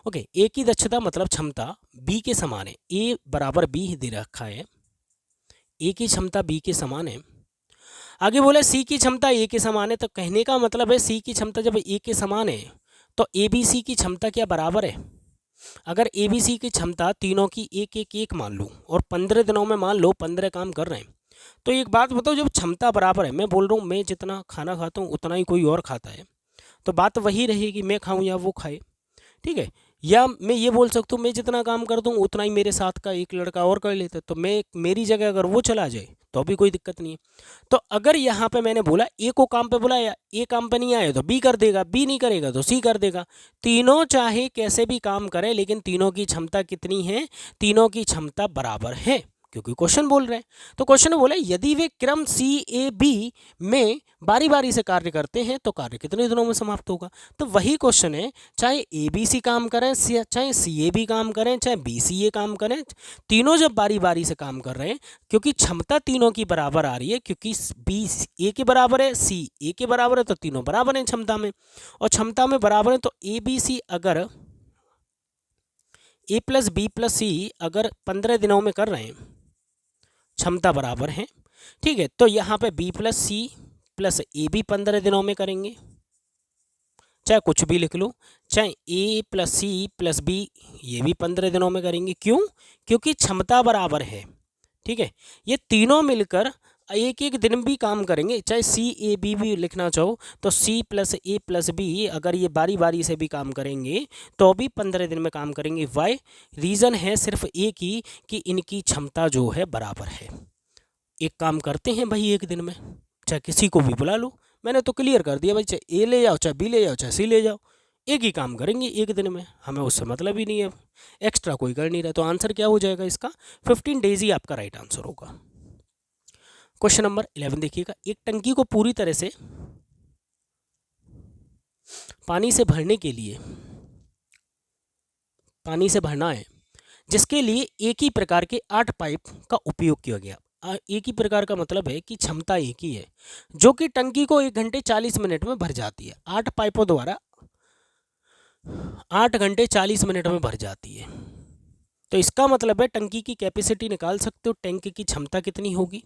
ओके, A की दक्षता मतलब क्षमता B के समान है, A बराबर B दे रखा है, A की क्षमता B के समान है। आगे बोले C की क्षमता A के समान है, तो कहने का मतलब है C की क्षमता जब A के समान है तो ABC की क्षमता क्या बराबर है? अगर ABC की क्षमता तीनों की 1 मान लूँ और 15 दिनों में मान लो 15 काम कर रहे हैं, तो एक बात बताओ, जब क्षमता बराबर है, मैं बोल रहा हूँ मैं जितना खाना खाता हूँ उतना ही कोई और खाता है, तो बात वही रहेगी, मैं खाऊँ या वो खाए। ठीक है, या मैं ये बोल सकता हूँ मैं जितना काम कर दूँ उतना ही मेरे साथ का एक लड़का और कर लेता है, तो मैं मेरी जगह अगर वो चला जाए तो भी कोई दिक्कत नहीं है। तो अगर यहाँ पे मैंने बोला ए को काम पे बुलाया, ए काम पे नहीं आया तो बी कर देगा, बी नहीं करेगा तो सी कर देगा। तीनों चाहे कैसे भी काम करें, लेकिन तीनों की क्षमता कितनी है? तीनों की क्षमता बराबर है, क्योंकि क्वेश्चन बोल रहे हैं। तो क्वेश्चन में बोले यदि वे क्रम CAB में बारी बारी से कार्य करते हैं तो कार्य कितने दिनों में समाप्त होगा? तो वही क्वेश्चन है, चाहे ABC काम करें, चाहे CAB काम करें, चाहे BCA काम करें, तीनों जब बारी बारी से काम कर रहे हैं, क्योंकि क्षमता तीनों की बराबर आ रही है, क्योंकि B A के बराबर है, C A के बराबर है, तो तीनों बराबर हैं क्षमता में, और क्षमता में बराबर है। तो ABC अगर A plus B plus C अगर 15 दिनों में कर रहे हैं, क्षमता बराबर है। ठीक है, तो यहाँ पे B plus C plus A भी 15 दिनों में करेंगे, चाहे कुछ भी लिख लो, चाहे A plus C plus B ये भी 15 दिनों में करेंगे। क्यों? क्योंकि क्षमता बराबर है। ठीक है, ये तीनों मिलकर एक एक दिन भी काम करेंगे, चाहे CAB भी लिखना चाहो तो C plus A plus B अगर ये बारी बारी से भी काम करेंगे तो भी 15 दिन में काम करेंगे। वाई? रीज़न है सिर्फ एक ही कि इनकी क्षमता जो है बराबर है। एक काम करते हैं भाई एक दिन में, चाहे किसी को भी बुला लो, मैंने तो क्लियर कर दिया भाई, चाहे ए ले जाओ, चाहे बी ले जाओ, चाहे सी ले जाओ, एक ही काम करेंगे एक दिन में, हमें उससे मतलब ही नहीं है, एक्स्ट्रा कोई कर नहीं रहा। तो आंसर क्या हो जाएगा इसका? 15 डेज ही आपका राइट आंसर होगा। क्वेश्चन नंबर 11 देखिएगा, एक टंकी को पूरी तरह से पानी से भरने के लिए पानी से भरना है, जिसके लिए एक ही प्रकार के 8 पाइप का उपयोग किया गया। एक ही प्रकार का मतलब है कि क्षमता एक ही है, जो कि टंकी को 1 घंटे 40 मिनट में भर जाती है। 8 पाइपों द्वारा 8 घंटे 40 मिनट में भर जाती है। तो इसका मतलब है टंकी की कैपेसिटी निकाल सकते हो, टैंक की क्षमता कितनी होगी?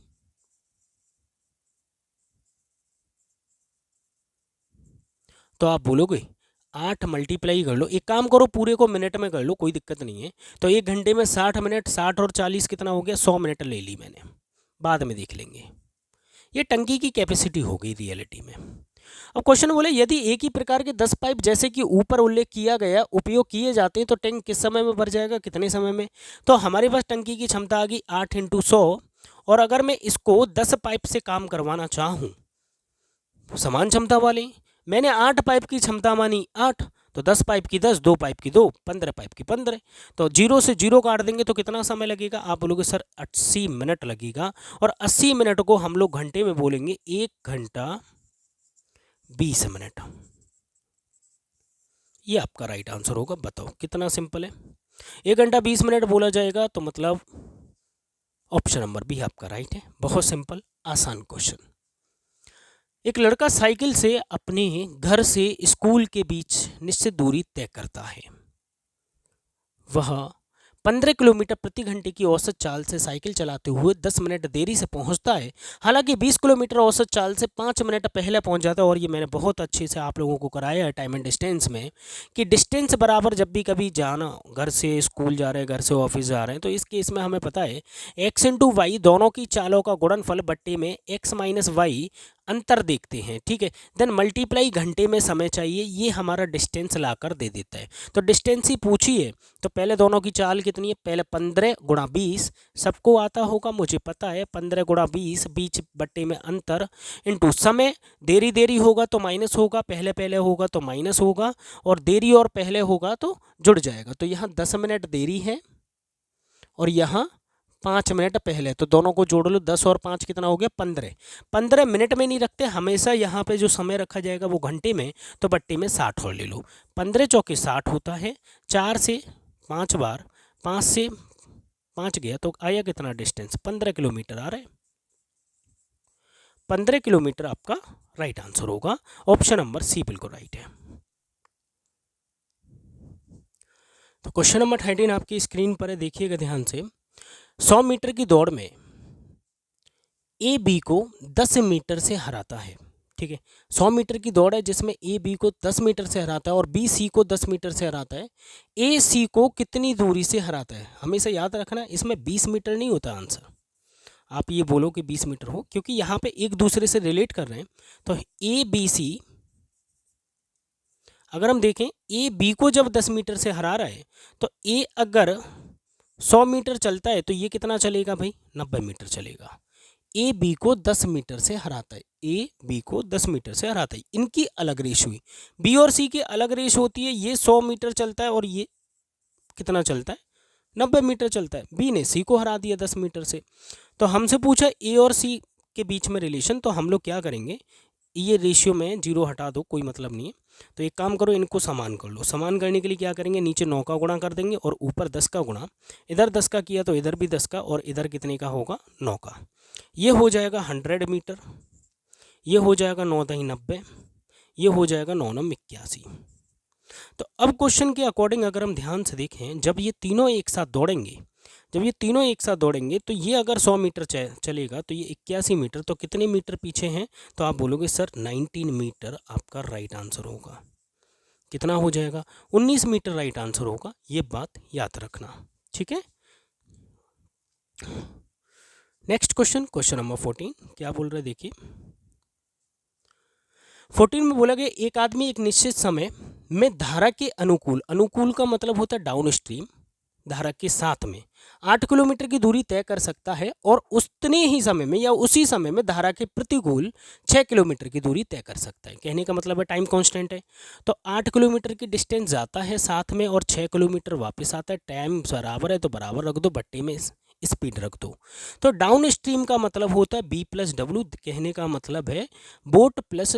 तो आप बोलोगे 8 मल्टीप्लाई कर लो, एक काम करो पूरे को मिनट में कर लो, कोई दिक्कत नहीं है। तो 1 घंटे में 60 मिनट, 60 और 40 कितना हो गया, 100 मिनट ले ली मैंने, बाद में देख लेंगे। ये टंकी की कैपेसिटी हो गई रियलिटी में। अब क्वेश्चन बोले यदि एक ही प्रकार के 10 पाइप जैसे कि ऊपर उल्लेख किया गया उपयोग किए जाते हैं तो टैंक किस समय में भर जाएगा, कितने समय में। तो हमारे पास टंकी की क्षमता आ गई 8 × 100, और अगर मैं इसको 10 पाइप से काम करवाना चाहूँ समान क्षमता वाले, मैंने 8 पाइप की क्षमता मानी 8, तो 10 पाइप की 10, 2 पाइप की 2, 15 पाइप की 15, तो 0 से 0 काट देंगे तो कितना समय लगेगा, आप बोलोगे सर 80 मिनट लगेगा। और 80 मिनट को हम लोग घंटे में बोलेंगे 1 घंटा 20 मिनट। ये आपका राइट आंसर होगा। बताओ कितना सिंपल है, 1 घंटा 20 मिनट बोला जाएगा तो मतलब ऑप्शन नंबर बी आपका राइट है। बहुत सिंपल आसान क्वेश्चन। एक लड़का साइकिल से अपने घर से स्कूल के बीच निश्चित दूरी तय करता है। वह 15 किलोमीटर प्रति घंटे की औसत चाल से साइकिल चलाते हुए 10 मिनट देरी से पहुंचता है। हालांकि 20 किलोमीटर औसत चाल से 5 मिनट पहले पहुंच जाता है। और ये मैंने बहुत अच्छे से आप लोगों को कराया है टाइम एंड डिस्टेंस में, कि डिस्टेंस बराबर जब भी कभी जाना, घर से स्कूल जा रहे हैं, घर से ऑफिस जा रहे हैं, तो इस केस में हमें पता है x × y दोनों की चालों का गुणनफल बट्टे में x - y अंतर देखते हैं, ठीक है। देन मल्टीप्लाई घंटे में समय चाहिए, ये हमारा डिस्टेंस लाकर दे देता है। तो डिस्टेंस ही पूछिए तो पहले दोनों की चाल कितनी है, पहले 15 × 20, सबको आता होगा मुझे पता है, 15 × 20 बीच बट्टे में अंतर इनटू समय, देरी देरी होगा तो माइनस होगा, पहले पहले होगा तो माइनस होगा, और देरी और पहले होगा तो जुड़ जाएगा। तो यहाँ 10 मिनट देरी है और यहाँ 5 मिनट पहले, तो दोनों को जोड़ लो, 10 और 5 कितना हो गया, 15। 15 मिनट में नहीं रखते, हमेशा यहाँ पे जो समय रखा जाएगा वो घंटे में, तो बट्टे में 60 और ले लो। 15 × 4 = 60 होता है, 4 से 5 बार, 5 से 5 गया तो आया कितना डिस्टेंस, 15 किलोमीटर आ रहा है। 15 किलोमीटर आपका राइट आंसर होगा। ऑप्शन नंबर सी बिल्कुल राइट है। तो क्वेश्चन नंबर 13 आपकी स्क्रीन पर है, देखिएगा ध्यान से। 100 मीटर की दौड़ में ए बी को 10 मीटर से हराता है, ठीक है। 100 मीटर की दौड़ है जिसमें ए बी को 10 मीटर से हराता है और बी सी को 10 मीटर से हराता है। ए सी को कितनी दूरी से हराता है, हमेशा याद रखना इसमें 20 मीटर नहीं होता आंसर, आप ये बोलो कि 20 मीटर हो, क्योंकि यहाँ पे एक दूसरे से रिलेट कर रहे हैं। तो ए बी सी, अगर हम देखें ए बी को जब 10 मीटर से हरा रहा है, तो ए अगर 100 मीटर चलता है तो ये कितना चलेगा भाई, 90 मीटर चलेगा। ए बी को 10 मीटर से हराता है, ए बी को 10 मीटर से हराता है, इनकी अलग रेस हुई। बी और सी की अलग रेस होती है, ये 100 मीटर चलता है और ये कितना चलता है, 90 मीटर चलता है। बी ने सी को हरा दिया 10 मीटर से। तो हमसे पूछा ए और सी के बीच में रिलेशन, तो हम लोग क्या करेंगे, ये रेशियो में 0 हटा दो, कोई मतलब नहीं है। तो एक काम करो, इनको समान कर लो। समान करने के लिए क्या करेंगे, नीचे 9 का गुणा कर देंगे और ऊपर 10 का गुणा, इधर 10 का किया तो इधर भी 10 का, और इधर कितने का होगा, 9 का। ये हो जाएगा 100 मीटर, ये हो जाएगा 9 × 90, ये हो जाएगा 9 × 81। तो अब क्वेश्चन के अकॉर्डिंग अगर हम ध्यान से देखें, जब ये तीनों एक साथ दौड़ेंगे, जब ये तीनों एक साथ दौड़ेंगे तो ये अगर 100 मीटर चलेगा तो ये 81 मीटर, तो कितने मीटर पीछे हैं, तो आप बोलोगे सर 19 मीटर आपका राइट आंसर होगा। कितना हो जाएगा, 19 मीटर राइट आंसर होगा, ये बात याद रखना, ठीक है। नेक्स्ट क्वेश्चन, क्वेश्चन नंबर 14 क्या बोल रहे हैं देखिए। 14 में बोला गया एक आदमी एक निश्चित समय में धारा के अनुकूल, अनुकूल का मतलब होता है डाउन स्ट्रीम, धारा के साथ में 8 किलोमीटर की दूरी तय कर सकता है और उतने ही समय में या उसी समय में धारा के प्रतिकूल 6 किलोमीटर की दूरी तय कर सकता है। कहने का मतलब है टाइम कांस्टेंट है, तो 8 किलोमीटर की डिस्टेंस जाता है साथ में और 6 किलोमीटर वापस आता है। टाइम बराबर है तो बराबर रख दो, बट्टे में स्पीड रख दो। तो डाउन स्ट्रीम का मतलब होता है बी प्लस डब्ल्यू, कहने का मतलब है बोट प्लस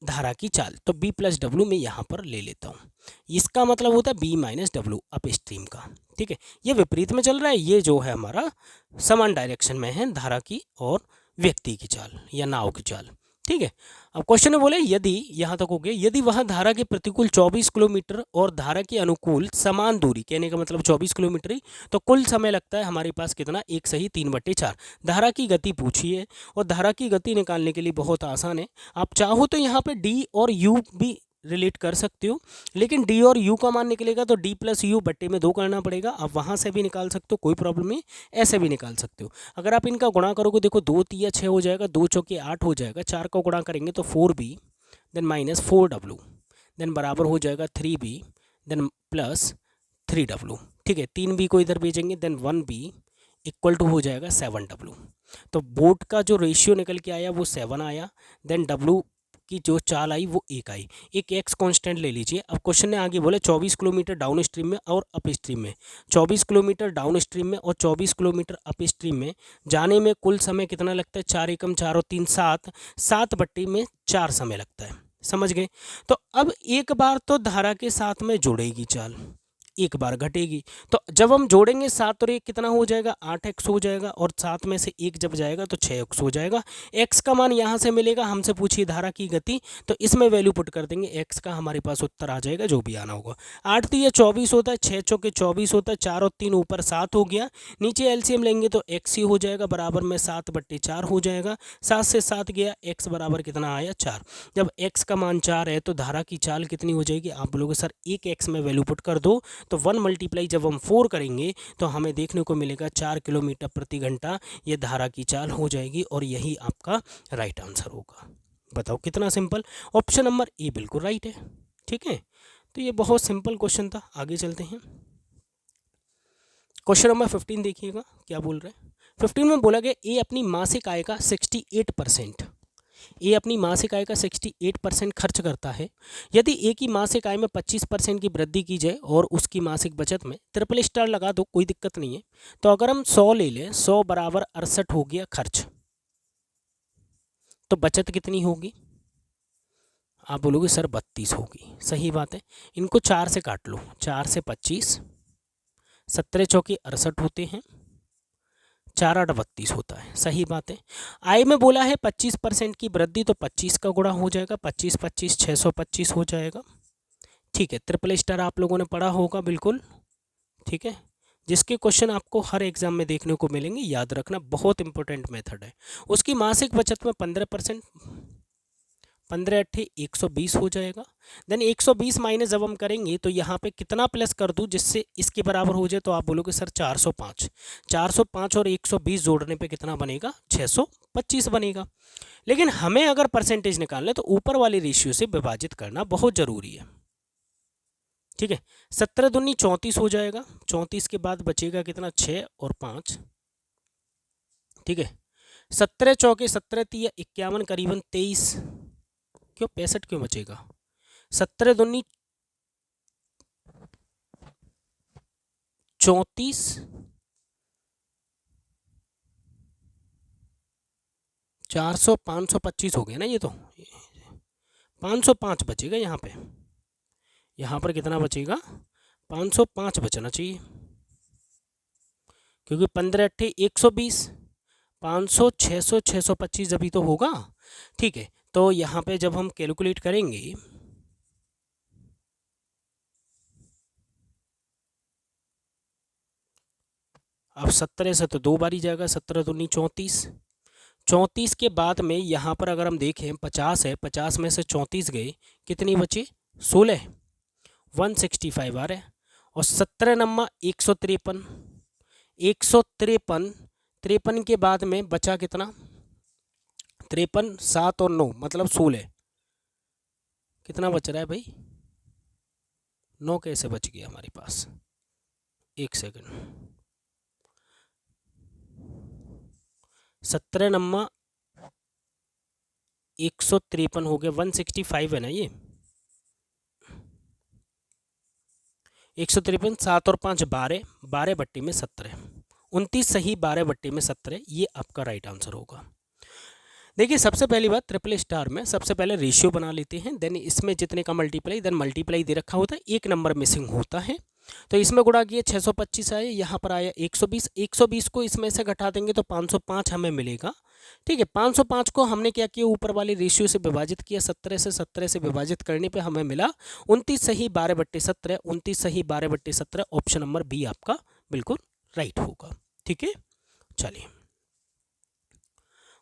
धारा की चाल, तो बी प्लस डब्ल्यू में यहाँ पर ले लेता हूँ। इसका मतलब होता है B minus W upstream का, ठीक है। ये विपरीत में चल रहा है, ये जो है हमारा समान डायरेक्शन में है धारा की और व्यक्ति की चाल या नाव की चाल, ठीक है। अब क्वेश्चन में बोले यदि, यहाँ तक हो गया, यदि वह धारा के प्रतिकूल 24 किलोमीटर और धारा के अनुकूल समान दूरी, कहने का मतलब 24 किलोमीटर ही, तो कुल समय लगता है हमारे पास कितना, 1 सही 3/4। धारा की गति पूछी है और धारा की गति निकालने के लिए बहुत आसान है। आप चाहो तो यहाँ पे डी और यू भी रिलेट कर सकते हो, लेकिन डी और यू का मान निकलेगा तो डी प्लस यू बट्टे में 2 करना पड़ेगा। आप वहाँ से भी निकाल सकते हो, कोई प्रॉब्लम नहीं, ऐसे भी निकाल सकते हो। अगर आप इनका गुणा करोगे, देखो 2 तिया 6 हो जाएगा, 2 चौके 8 हो जाएगा, 4 का गुणा करेंगे तो 4b then minus 4w then बराबर हो जाएगा 3b देन प्लस 3w। ठीक है, 3b को इधर भेजेंगे देन 1b इक्वल टू हो जाएगा 7w। तो बोट का जो रेशियो निकल के आया वो 7 आया, देन w की जो चाल आई वो 1 आई, एक x कांस्टेंट ले लीजिए। अब क्वेश्चन ने आगे बोले 24 किलोमीटर डाउन स्ट्रीम में और अप स्ट्रीम में, 24 किलोमीटर डाउन स्ट्रीम में और 24 किलोमीटर अप स्ट्रीम में जाने में कुल समय कितना लगता है, 4 एकम 4 और 3 7, 7 बट्टी में 4 समय लगता है। समझ गए? तो अब एक बार तो धारा के साथ में जुड़ेगी चाल, एक बार घटेगी, तो जब हम जोड़ेंगे 7 और 1 कितना हो जाएगा, 8x हो जाएगा, और 7 में से 1 जब जाएगा तो 6x हो जाएगा। x का मान यहाँ से मिलेगा, हमसे पूछिए धारा की गति, तो इसमें वैल्यू पुट कर देंगे, x का हमारे पास उत्तर आ जाएगा जो भी आना होगा। 8 तो ये 24 होता है, 6 चौके 24 होता है, 4 और 3 ऊपर 7 हो गया, नीचे एलसीएम लेंगे तो x ही हो जाएगा, बराबर में 7/4 हो जाएगा, 7 से 7 गया, x बराबर कितना आया 4। जब x का मान 4 है तो धारा की चाल कितनी हो जाएगी, आप बोलोगे सर एक x में वैल्यू पुट कर दो, तो 1 मल्टीप्लाई जब हम 4 करेंगे तो हमें देखने को मिलेगा 4 किलोमीटर प्रति घंटा ये धारा की चाल हो जाएगी, और यही आपका राइट आंसर होगा। बताओ कितना सिंपल, ऑप्शन नंबर ए बिल्कुल राइट है। ठीक है, तो ये बहुत सिंपल क्वेश्चन था। आगे चलते हैं, क्वेश्चन नंबर 15 देखिएगा क्या बोल रहे हैं। 15 में बोला गया ए अपनी मासिक आय का 68%, ए अपनी मासिक आय का 68% खर्च करता है। यदि ए की मासिक आय में 25% की वृद्धि की जाए और उसकी मासिक बचत में ट्रिपल स्टार लगा दो, कोई दिक्कत नहीं है। तो अगर हम 100 ले लें, 100 बराबर 68 हो गया खर्च, तो बचत कितनी होगी, आप बोलोगे सर 32 होगी। सही बात है, इनको 4 से काट लो, 4 से 25, 17 चौके 68 होते हैं, 4 8 32 होता है। सही बात है। आय में बोला है 25% की वृद्धि, तो 25 का गुणा हो जाएगा, 25 25 625 हो जाएगा। ठीक है, ट्रिपल स्टार आप लोगों ने पढ़ा होगा बिल्कुल। ठीक है, जिसके क्वेश्चन आपको हर एग्जाम में देखने को मिलेंगे, याद रखना, बहुत इंपॉर्टेंट मेथड है। उसकी मासिक बचत में 15%, 15 अट्ठे 120 हो जाएगा। देन 120 माइनस जब हम करेंगे तो यहाँ पे कितना प्लस कर दूँ जिससे इसके बराबर हो जाए, तो आप बोलोगे सर 405, 405 और 120 जोड़ने पे कितना बनेगा, 625 बनेगा। लेकिन हमें अगर परसेंटेज निकालना है तो ऊपर वाले रेशियो से विभाजित करना बहुत ज़रूरी है। ठीक है, 17 दूनी 34 हो जाएगा, 34 के बाद बचेगा कितना, 6 और 5। ठीक है, 17 चौके 17 तिया 51, करीबन 23, क्यों 65 क्यों बचेगा, 17 दूनी 34, 400 525 हो गया ना, ये तो 505 बचेगा यहाँ पे, यहाँ पर कितना बचेगा, 505 बचना चाहिए, क्योंकि 15 अट्ठे 120, 500 600 625 अभी तो होगा। ठीक है, तो यहाँ पे जब हम कैलकुलेट करेंगे, अब 17 से तो 2 बार ही जाएगा, 17 दूनी 34, 34 के बाद में यहाँ पर अगर हम देखें 50 है, 50 में से 34 गए, कितनी बची, 16, 165 आ रहा है, और 17 नंबर 153, 153, 53 के बाद में बचा कितना, 53, 7 और 9 मतलब 16, कितना बच रहा है भाई, 9 कैसे बच गया हमारे पास, एक सेकंड, 17 नंबर 153 हो गया, 165 है ना ये, 153, 7 और 5 12, 12 बट्टी में 17, 29 सही, 12 बट्टी में 17, ये आपका राइट आंसर होगा। देखिए सबसे पहली बात, ट्रिपल स्टार में सबसे पहले रेशियो बना लेते हैं, देन इसमें जितने का मल्टीप्लाई, देन मल्टीप्लाई दे रखा होता है, एक नंबर मिसिंग होता है, तो इसमें गुणा किए 625 आए, यहाँ पर आया 120, 120 को इसमें से घटा देंगे तो 505 हमें मिलेगा। ठीक है, 505 को हमने क्या किया, ऊपर वाले रेशियो से विभाजित किया, 17 से विभाजित करने पे हमें मिला 29 सही 12/17, 29 सही 12/17, ऑप्शन नंबर बी आपका बिल्कुल राइट होगा। ठीक है, चलिए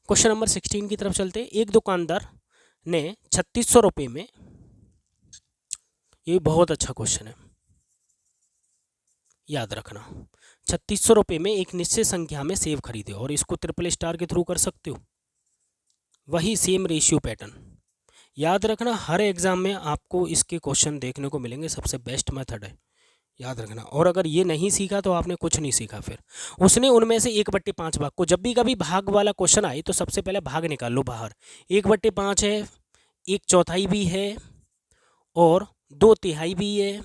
क्वेश्चन नंबर 16 की तरफ चलते हैं। एक दुकानदार ने 3600 रुपये में ये बहुत अच्छा क्वेश्चन है, याद रखना। 3600 रुपये में एक निश्चित संख्या में सेब खरीदे और इसको ट्रिपल स्टार के थ्रू कर सकते हो, वही सेम रेशियो पैटर्न। याद रखना, हर एग्जाम में आपको इसके क्वेश्चन देखने को मिलेंगे, सबसे बेस्ट मेथड है, याद रखना। और अगर ये नहीं सीखा तो आपने कुछ नहीं सीखा। फिर उसने उनमें से 1/5 भाग को, जब भी कभी भाग वाला क्वेश्चन आए तो सबसे पहले भाग निकाल लो बाहर। 1/5 है, 1/4 भी है और 2/3 भी है।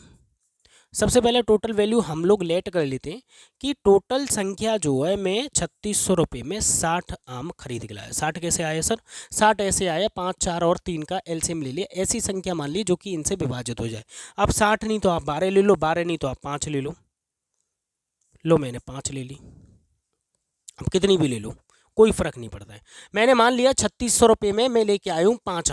सबसे पहले टोटल वैल्यू हम लोग लेट कर लेते हैं कि टोटल संख्या जो है मैं 3600 रुपये में 60 आम खरीद के लाया। 60 कैसे आया सर? 60 ऐसे आया, 5, 4 और 3 का एलसीएम ले लिया, ऐसी संख्या मान ली जो कि इनसे विभाजित हो जाए। अब 60 नहीं तो आप 12 ले लो, 12 नहीं तो आप 5 ले लो। लो मैंने 5 ले ली, अब कितनी भी ले लो कोई फ़र्क नहीं पड़ता है। मैंने मान लिया 3600 रुपये में मैं लेके आया हूँ 5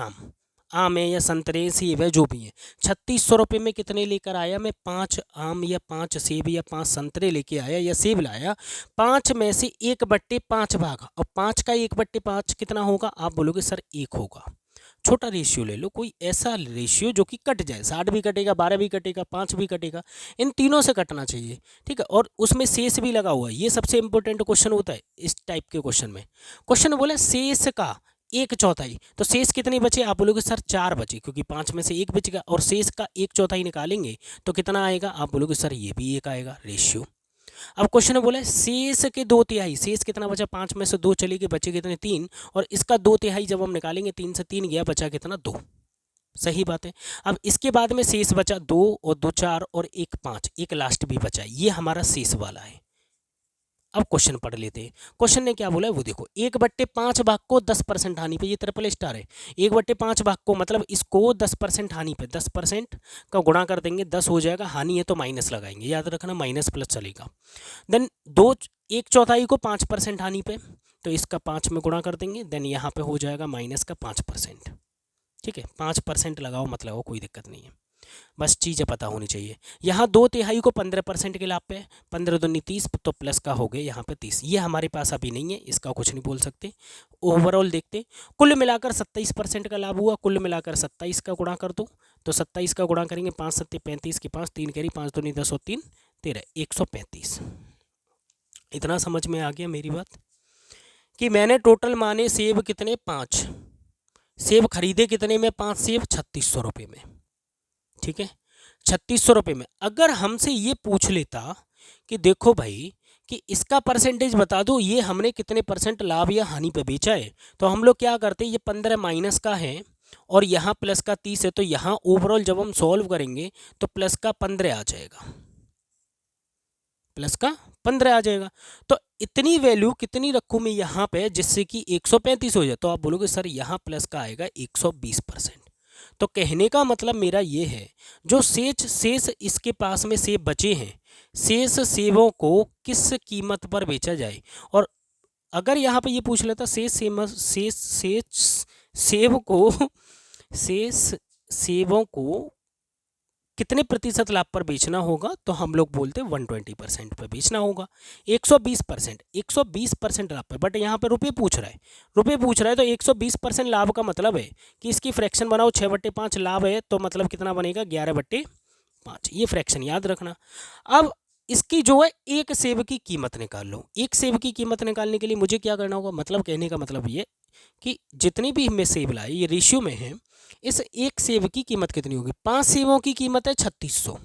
आम है या संतरे सेब है जो भी है। 3600 रुपये में कितने लेकर आया मैं? 5 आम या 5 सेब या 5 संतरे लेके आया या सेब लाया। 5 में से 1/5 भाग, और 5 का 1/5 कितना होगा? आप बोलोगे सर 1 होगा। छोटा रेशियो ले लो, कोई ऐसा रेशियो जो कि कट जाए। 60 भी कटेगा, 12 भी कटेगा, 5 भी कटेगा, इन तीनों से कटना चाहिए, ठीक है। और उसमें शेष भी लगा हुआ है, ये सबसे इंपॉर्टेंट क्वेश्चन होता है इस टाइप के क्वेश्चन में। क्वेश्चन बोला शेष का 1/4, तो शेष कितने बचे? आप बोलोगे सर 4 बचे, क्योंकि 5 में से 1 बच गया, और शेष का 1/4 निकालेंगे तो कितना आएगा? आप बोलोगे सर ये भी 1 आएगा रेशियो। अब क्वेश्चन में बोला है शेष के 2/3, शेष कितना बचा? 5 में से 2 चले गए, बचे कितने? 3, और इसका 2/3 जब हम निकालेंगे 3 से 3 गया, बचा कितना? 2। सही बात है। अब इसके बाद में शेष बचा 2 और 2 4 और 1 5, एक लास्ट भी बचा, ये हमारा शेष वाला है। अब क्वेश्चन पढ़ लेते हैं। क्वेश्चन ने क्या बोला है वो देखो, 1/5 भाग को 10% हानि पे, ये ट्रिपल स्टार है। 1/5 भाग को मतलब इसको 10% हानि पे, 10% का गुणा कर देंगे, 10 हो जाएगा, हानि है तो माइनस लगाएंगे, याद रखना माइनस प्लस चलेगा। देन 1/4 को 5% हानि पे, तो इसका 5 में गुणा कर देंगे, देन यहाँ पे हो जाएगा माइनस का 5%, ठीक है। 5% लगाओ मतलब हो, कोई दिक्कत नहीं है, बस चीज़ें पता होनी चाहिए। यहाँ 2/3 को 15% के लाभ पे, 15 दूनी 30, तो प्लस का हो गया यहाँ पे 30। ये हमारे पास अभी नहीं है, इसका कुछ नहीं बोल सकते। ओवरऑल देखते, कुल मिलाकर 27% का लाभ हुआ, कुल मिलाकर 27 का गुणा कर दो, तो 27 का गुणा करेंगे, 5 7 35 की 5, 3 करी, 5 दूनी 10 और 3 13, 135। इतना समझ में आ गया मेरी बात कि मैंने टोटल माने सेब कितने? 5 सेब खरीदे कितने में? 5 सेब 3600 रुपये में, ठीक है। 3600 रुपये में अगर हमसे ये पूछ लेता कि देखो भाई कि इसका परसेंटेज बता दो, ये हमने कितने परसेंट लाभ या हानि पे बेचा है, तो हम लोग क्या करते, ये 15 माइनस का है और यहाँ प्लस का 30 है, तो यहाँ ओवरऑल जब हम सॉल्व करेंगे तो प्लस का 15 आ जाएगा, प्लस का 15 आ जाएगा। तो इतनी वैल्यू कितनी रखूँ मैं यहाँ पे जिससे कि 135 हो जाए, तो आप बोलोगे सर यहाँ प्लस का आएगा 120%। तो कहने का मतलब मेरा ये है, जो शेष इसके पास में सेब बचे हैं, शेष सेबों को किस कीमत पर बेचा जाए। और अगर यहाँ पे ये पूछ लेता शेष सेबों को कितने प्रतिशत लाभ पर बेचना होगा, तो हम लोग बोलते हैं 120% पर बेचना होगा। 120% लाभ पर, बट यहाँ पे रुपये पूछ रहा है, तो 120% लाभ का मतलब है कि इसकी फ्रैक्शन बनाओ, 6/5 लाभ है तो मतलब कितना बनेगा? 11/5, ये फ्रैक्शन याद रखना। अब इसकी जो है एक सेब की कीमत निकाल लो। एक सेब की कीमत निकालने के लिए मुझे क्या करना होगा, मतलब कहने का मतलब ये कि जितनी भी मैं सेब लाए ये रेशियो में है, इस एक सेब की कीमत कितनी होगी? 5 सेबों की कीमत है 3600,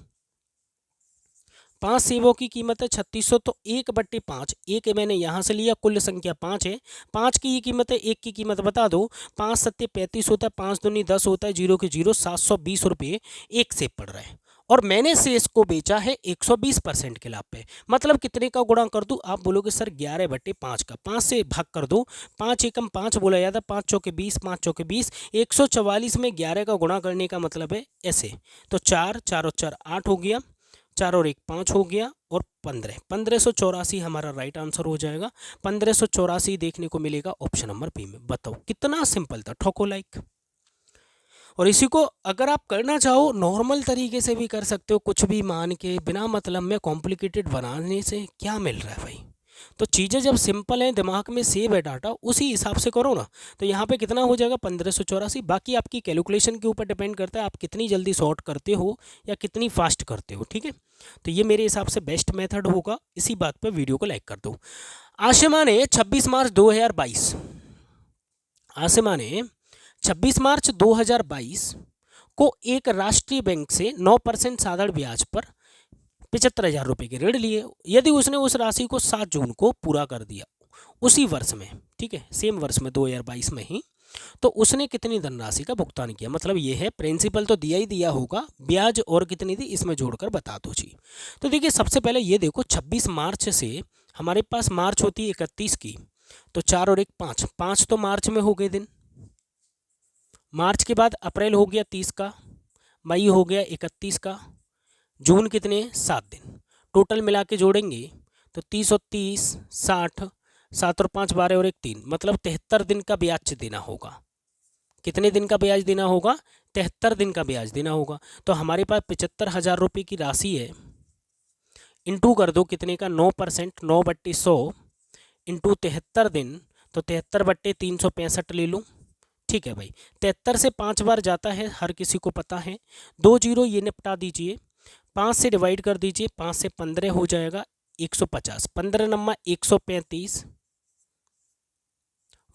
5 सेबों की कीमत है 3600, तो 1/5, एक मैंने यहाँ से लिया, कुल संख्या 5 है, 5 की ये कीमत है, एक की कीमत बता दो, 5 7 35 होता है, 5 दूनी 10 होता है, 0 के 0, 720 रुपये एक सेब पड़ रहा है, और मैंने शेष को बेचा है 120% के लाभ पे। मतलब कितने का गुणा कर दूं? आप बोलोगे सर 11/5 का, 5 से भाग कर दो, 5 एकम 5 बोला जाता, 5 चौके 20, 5 चौके 20, 144 में 11 का गुणा करने का मतलब है ऐसे, तो 4 4 और 4 8 हो गया, 4 और 1 5 हो गया, और 1584 हमारा राइट आंसर हो जाएगा। 1584 देखने को मिलेगा ऑप्शन नंबर बी में। बताओ कितना सिंपल था, ठोको लाइक। और इसी को अगर आप करना चाहो नॉर्मल तरीके से भी कर सकते हो, कुछ भी मान के, बिना मतलब में कॉम्प्लिकेटेड बनाने से क्या मिल रहा है भाई। तो चीज़ें जब सिंपल हैं, दिमाग में सेव है डाटा, उसी हिसाब से करो ना। तो यहाँ पे कितना हो जाएगा 1584। बाकी आपकी कैलकुलेशन के ऊपर डिपेंड करता है आप कितनी जल्दी सॉर्ट करते हो या कितनी फास्ट करते हो, ठीक है। तो ये मेरे हिसाब से बेस्ट मेथड होगा। इसी बात पर वीडियो को लाइक कर दो। आशिमा ने 26 मार्च 2022 आसिमा ने 26 मार्च 2022 को एक राष्ट्रीय बैंक से 9% साधारण ब्याज पर 75,000 रुपये के ऋण लिए। यदि उसने उस राशि को 7 जून को पूरा कर दिया उसी वर्ष में, ठीक है, सेम वर्ष में 2022 में ही, तो उसने कितनी धनराशि का भुगतान किया। मतलब ये है, प्रिंसिपल तो दिया ही दिया होगा, ब्याज और कितनी थी इसमें जोड़कर बता दो जी। तो देखिए सबसे पहले ये देखो 26 मार्च से हमारे पास मार्च होती है 31 की, तो 4 और 1 5, 5 तो मार्च में हो गए दिन। मार्च के बाद अप्रैल हो गया 30 का, मई हो गया 31 का, जून कितने 7 दिन। टोटल मिला के जोड़ेंगे तो 30 और 30 60, 7 और 5 12 और 1 3, मतलब 73 दिन का ब्याज देना होगा। कितने दिन का ब्याज देना होगा? 73 दिन का ब्याज देना होगा। तो हमारे पास 75,000 रुपये की राशि है, इंटू कर दो कितने का 9%, 9/100 इंटू 73 दिन, तो 73/365 ले लूँ, ठीक है भाई। 73 से 5 बार जाता है, हर किसी को पता है। 2 जीरो ये निपटा दीजिए, 5 से डिवाइड कर दीजिए, 5 से 15 हो जाएगा 150, 15 नम्मा 135,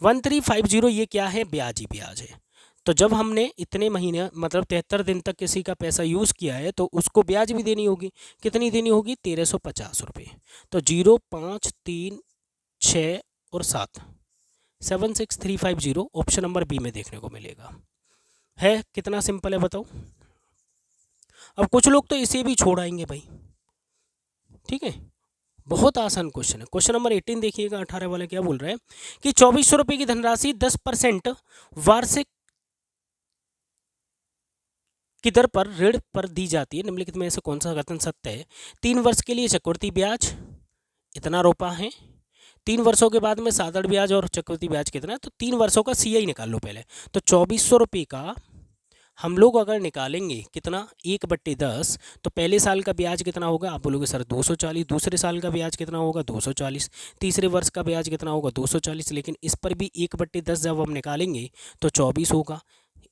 1350। ये क्या है? ब्याज ही ब्याज है। तो जब हमने इतने महीने मतलब 73 दिन तक किसी का पैसा यूज़ किया है तो उसको ब्याज भी देनी होगी। कितनी देनी होगी? 1350 रुपये। तो 0 5 3 6 और 7, 76350 ऑप्शन नंबर बी में देखने को मिलेगा। है कितना सिंपल है बताओ। अब कुछ लोग तो इसे भी छोड़ आएंगे भाई, ठीक है, बहुत आसान क्वेश्चन है। क्वेश्चन नंबर 18 देखिएगा, 18 वाला क्या बोल रहा है कि 2400 रुपये की धनराशि 10% वार्षिक की दर पर ऋण पर दी जाती है। निम्नलिखित में से कौन सा कथन सत्य है? 3 वर्ष के लिए चक्रवृद्धि ब्याज इतना रुपया है, 3 वर्षों के बाद में साधारण ब्याज और चक्रवृद्धि ब्याज कितना है, तो 3 वर्षों का CI निकाल लो पहले। तो 2400 रुपये का हम लोग अगर निकालेंगे कितना 1/10, तो पहले साल का ब्याज कितना होगा? आप बोलोगे सर 240। दूसरे साल का ब्याज कितना होगा? 240। तीसरे वर्ष का ब्याज कितना होगा? 240। लेकिन इस पर भी 1/10 जब हम निकालेंगे तो 24 होगा,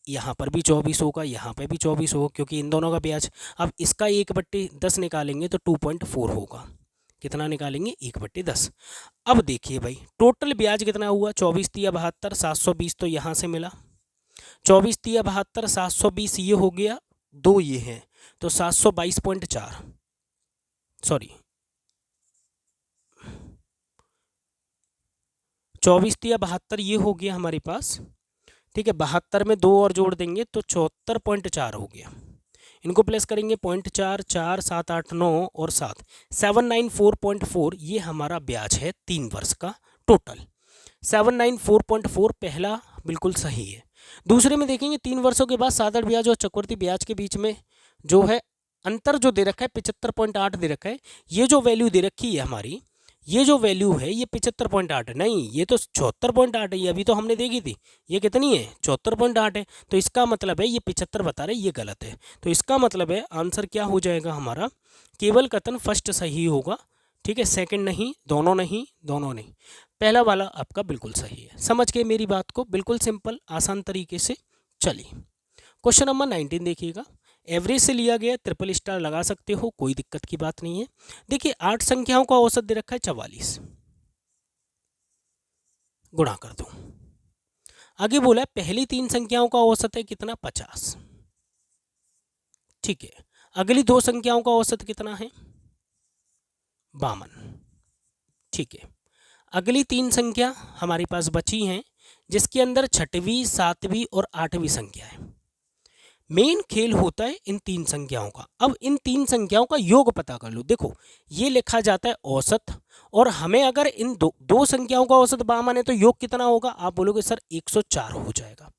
यहाँ पर भी 24 होगा, यहाँ पर भी 24 होगा, क्योंकि इन दोनों का ब्याज। अब इसका 1/10 निकालेंगे तो 2.4 होगा। कितना निकालेंगे? 1/10। अब देखिए भाई टोटल ब्याज कितना हुआ? 24 तिया 72, 720 तो यहाँ से मिला, 24 तिया 72, 720 ये हो गया, 2 ये है, तो 722.4, सॉरी 24 तिया 72 ये हो गया हमारे पास, ठीक है। 72 में 2 और जोड़ देंगे तो 74.4 हो गया। इनको प्लस करेंगे 0.4, 4 7 8 9 और 7, 794.4 ये हमारा ब्याज है 3 वर्ष का टोटल। 794.4 पहला बिल्कुल सही है। दूसरे में देखेंगे 3 वर्षों के बाद साधारण ब्याज और चक्रवृद्धि ब्याज के बीच में जो है अंतर जो दे रखा है 75.8 दे रखा है। ये जो वैल्यू दे रखी है हमारी, ये जो वैल्यू है ये 75.8 नहीं, ये तो 74.8 है। ये अभी तो हमने देखी थी, ये कितनी है? 74.8 है। तो इसका मतलब है ये 75 बता रहे, ये गलत है। तो इसका मतलब है आंसर क्या हो जाएगा हमारा? केवल कथन फर्स्ट सही होगा, ठीक है, सेकंड नहीं, दोनों नहीं, दोनों नहीं, पहला वाला आपका बिल्कुल सही है। समझ गए मेरी बात को? बिल्कुल सिंपल आसान तरीके से। चलिए क्वेश्चन नंबर 19 देखिएगा। एवरेज से लिया गया, ट्रिपल स्टार लगा सकते हो, कोई दिक्कत की बात नहीं है। देखिए 8 संख्याओं का औसत दे रखा है 44, गुणा कर दो। आगे बोला पहली 3 संख्याओं का औसत है कितना? 50, ठीक है। अगली 2 संख्याओं का औसत कितना है? 52, ठीक है। अगली 3 संख्या हमारे पास बची हैं जिसके अंदर 6वीं 7वीं और 8वीं संख्या है। मेन खेल होता है इन 3 संख्याओं का। अब इन 3 संख्याओं का योग पता कर लो। देखो ये लिखा जाता है औसत, और हमें अगर इन दो संख्याओं का औसत 52 है तो योग कितना होगा? आप बोलोगे सर 104 हो जाएगा।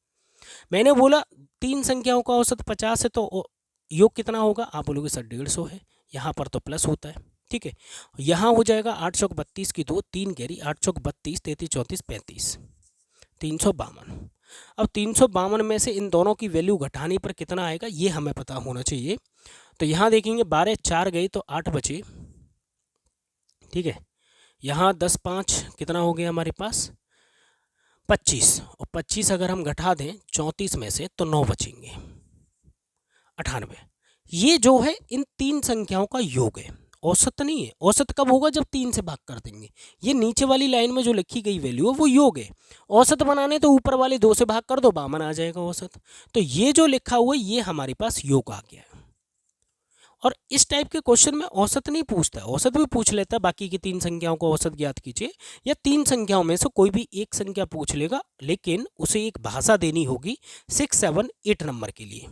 मैंने बोला 3 संख्याओं का औसत 50 है तो योग कितना होगा? आप बोलोगे सर 150 है। यहाँ पर तो प्लस होता है, ठीक है। यहाँ हो जाएगा 8 चौक 32 की 2, 3 कैरी, 8 चौक 32, 33 34 35, 352। अब 352 में से इन दोनों की वैल्यू घटाने पर कितना आएगा ये हमें पता होना चाहिए। तो यहाँ देखेंगे 12 4 गए तो 8 बचे, ठीक है। यहाँ 10 5 कितना हो गया हमारे पास 25, और 25 अगर हम घटा दें 34 में से तो 9 बचेंगे 98। ये जो है इन तीन संख्याओं का योग है, औसत नहीं है। औसत कब होगा जब 3 से भाग कर देंगे। ये नीचे वाली लाइन में जो लिखी गई वैल्यू है वो योग है। औसत बनाने तो ऊपर वाले 2 से भाग कर दो, बामन आ जाएगा औसत। तो ये जो लिखा हुआ है ये हमारे पास योग आ गया है। और इस टाइप के क्वेश्चन में औसत नहीं पूछता है, औसत भी पूछ लेता है बाकी की 3 संख्याओं को औसत ज्ञात कीजिए, या 3 संख्याओं में से कोई भी एक संख्या पूछ लेगा, लेकिन उसे एक भाषा देनी होगी 6 7 8 नंबर के लिए।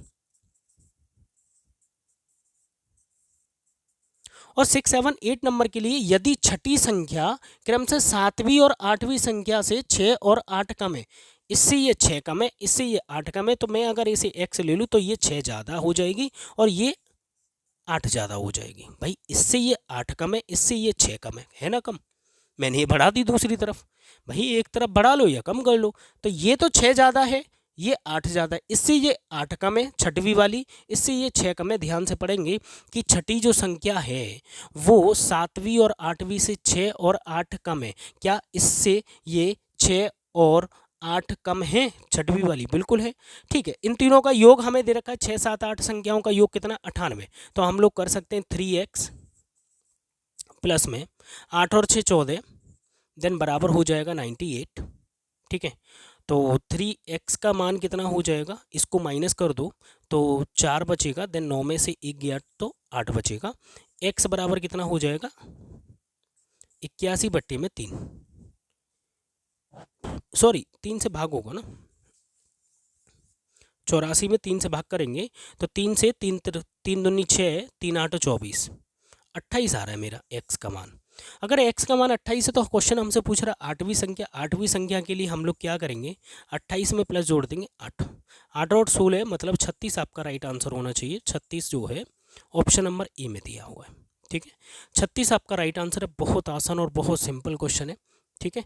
और 6 7 8 नंबर के लिए यदि छठी संख्या क्रमशः 7वीं और 8वीं संख्या से 6 और 8 कम है, इससे ये 6 कम है, इससे ये 8 कम है, तो मैं अगर इसे x ले लूँ तो ये 6 ज़्यादा हो जाएगी और ये 8 ज़्यादा हो जाएगी। भाई इससे ये 8 कम है, इससे ये 6 कम है ना कम। मैंने ये बढ़ा दी दूसरी तरफ, भाई एक तरफ बढ़ा लो या कम कर लो। तो ये तो 6 ज़्यादा है, ये 8 ज़्यादा है, इससे ये 8 कम है छठवीं वाली, इससे ये 6 कम है। ध्यान से पढ़ेंगे कि छठी जो संख्या है वो 7वीं और 8वीं से 6 और 8 कम है। क्या इससे ये 6 और 8 कम है छठवीं वाली? बिल्कुल है। ठीक है, इन तीनों का योग हमें दे रखा है 6 7 8 संख्याओं का योग कितना 98। तो हम लोग कर सकते हैं 3x प्लस में 8 और 6 14 देन बराबर हो जाएगा 98। ठीक है, तो 3x का मान कितना हो जाएगा, इसको माइनस कर दो तो 4 बचेगा, देन 9 में से 1 गया तो 8 बचेगा। x बराबर कितना हो जाएगा 81/3, सॉरी 3 से भाग होगा ना, 84 में 3 से भाग करेंगे तो 3 से 3 3 दूनी 6 3 8 24 28 आ रहा है मेरा x का मान। अगर x का मान 28 है तो क्वेश्चन हमसे पूछ रहा है 8वीं संख्या। 8वीं संख्या के लिए हम लोग क्या करेंगे, 28 में प्लस जोड़ देंगे 8 8 और 16 मतलब 36 आपका राइट आंसर होना चाहिए। 36 जो है ऑप्शन नंबर ए में दिया हुआ है। ठीक है, 36 आपका राइट आंसर है। बहुत आसान और बहुत सिंपल क्वेश्चन है। ठीक है,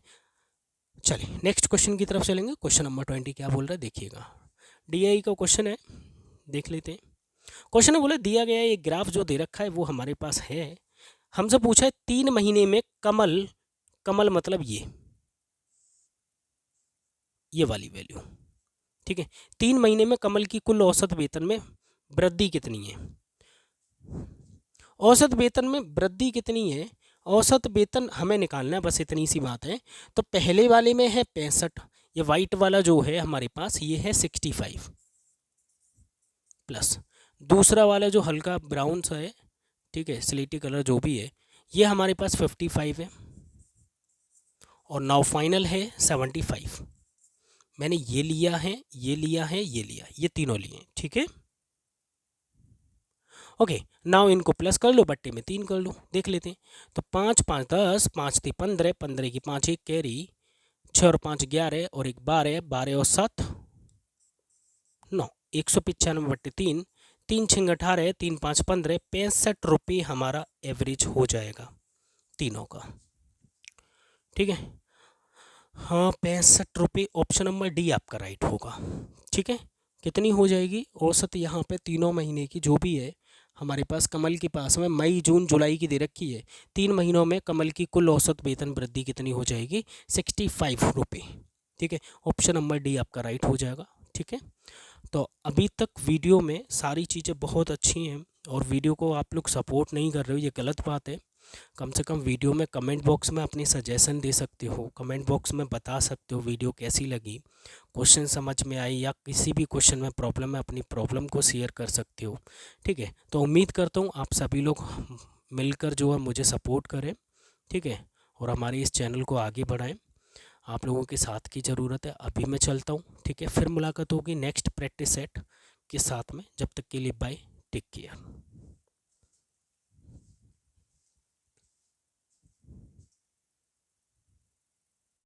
चलिए नेक्स्ट क्वेश्चन की तरफ चलेंगे। क्वेश्चन नंबर 20 क्या बोल रहा है देखिएगा, DI का क्वेश्चन है, देख लेते हैं। क्वेश्चन है बोले दिया गया एक ग्राफ जो दे रखा है वो हमारे पास है, हमसे पूछा है 3 महीने में कमल, कमल मतलब ये वाली वैल्यू। ठीक है, 3 महीने में कमल की कुल औसत वेतन में वृद्धि कितनी है। औसत वेतन में वृद्धि कितनी है, औसत वेतन हमें निकालना है, बस इतनी सी बात है। तो पहले वाले में है 65, ये वाइट वाला जो है हमारे पास ये है 65 प्लस दूसरा वाला जो हल्का ब्राउन सा है, ठीक है स्लेटी कलर जो भी है, ये हमारे पास 55 है और नाउ फाइनल है 75। मैंने ये लिया है, ये लिया है, ये लिया, ये तीनों लिए। ठीक है, ओके नाउ इनको प्लस कर लो, बट्टे में 3 कर लो, देख लेते हैं। तो 5 5 10, 5 3 15, 15 की 5 1 कैरी, 6 और 5 11 और 1 12, 12 और 7 9, 195/3, 3 6 18, 3 5 15, 65 रुपये हमारा एवरेज हो जाएगा तीनों का। ठीक है, हाँ 65 रुपये, ऑप्शन नंबर डी आपका राइट होगा। ठीक है, कितनी हो जाएगी औसत यहाँ पे तीनों महीने की जो भी है हमारे पास कमल के पास में मई जून जुलाई की दे रखी है। 3 महीनों में कमल की कुल औसत वेतन वृद्धि कितनी हो जाएगी 65 रुपये। ठीक है, ऑप्शन नंबर डी आपका राइट हो जाएगा। ठीक है, तो अभी तक वीडियो में सारी चीज़ें बहुत अच्छी हैं और वीडियो को आप लोग सपोर्ट नहीं कर रहे हो, ये गलत बात है। कम से कम वीडियो में कमेंट बॉक्स में अपनी सजेशन दे सकते हो, कमेंट बॉक्स में बता सकते हो वीडियो कैसी लगी, क्वेश्चन समझ में आई या किसी भी क्वेश्चन में प्रॉब्लम है अपनी प्रॉब्लम को शेयर कर सकते हो। ठीक है, तो उम्मीद करता हूँ आप सभी लोग मिलकर जो है मुझे सपोर्ट करें। ठीक है, और हमारे इस चैनल को आगे बढ़ाएं, आप लोगों के साथ की ज़रूरत है। अभी मैं चलता हूँ। ठीक है, फिर मुलाकात होगी नेक्स्ट प्रैक्टिस सेट के साथ में, जब तक के लिए बाय, टेक केयर।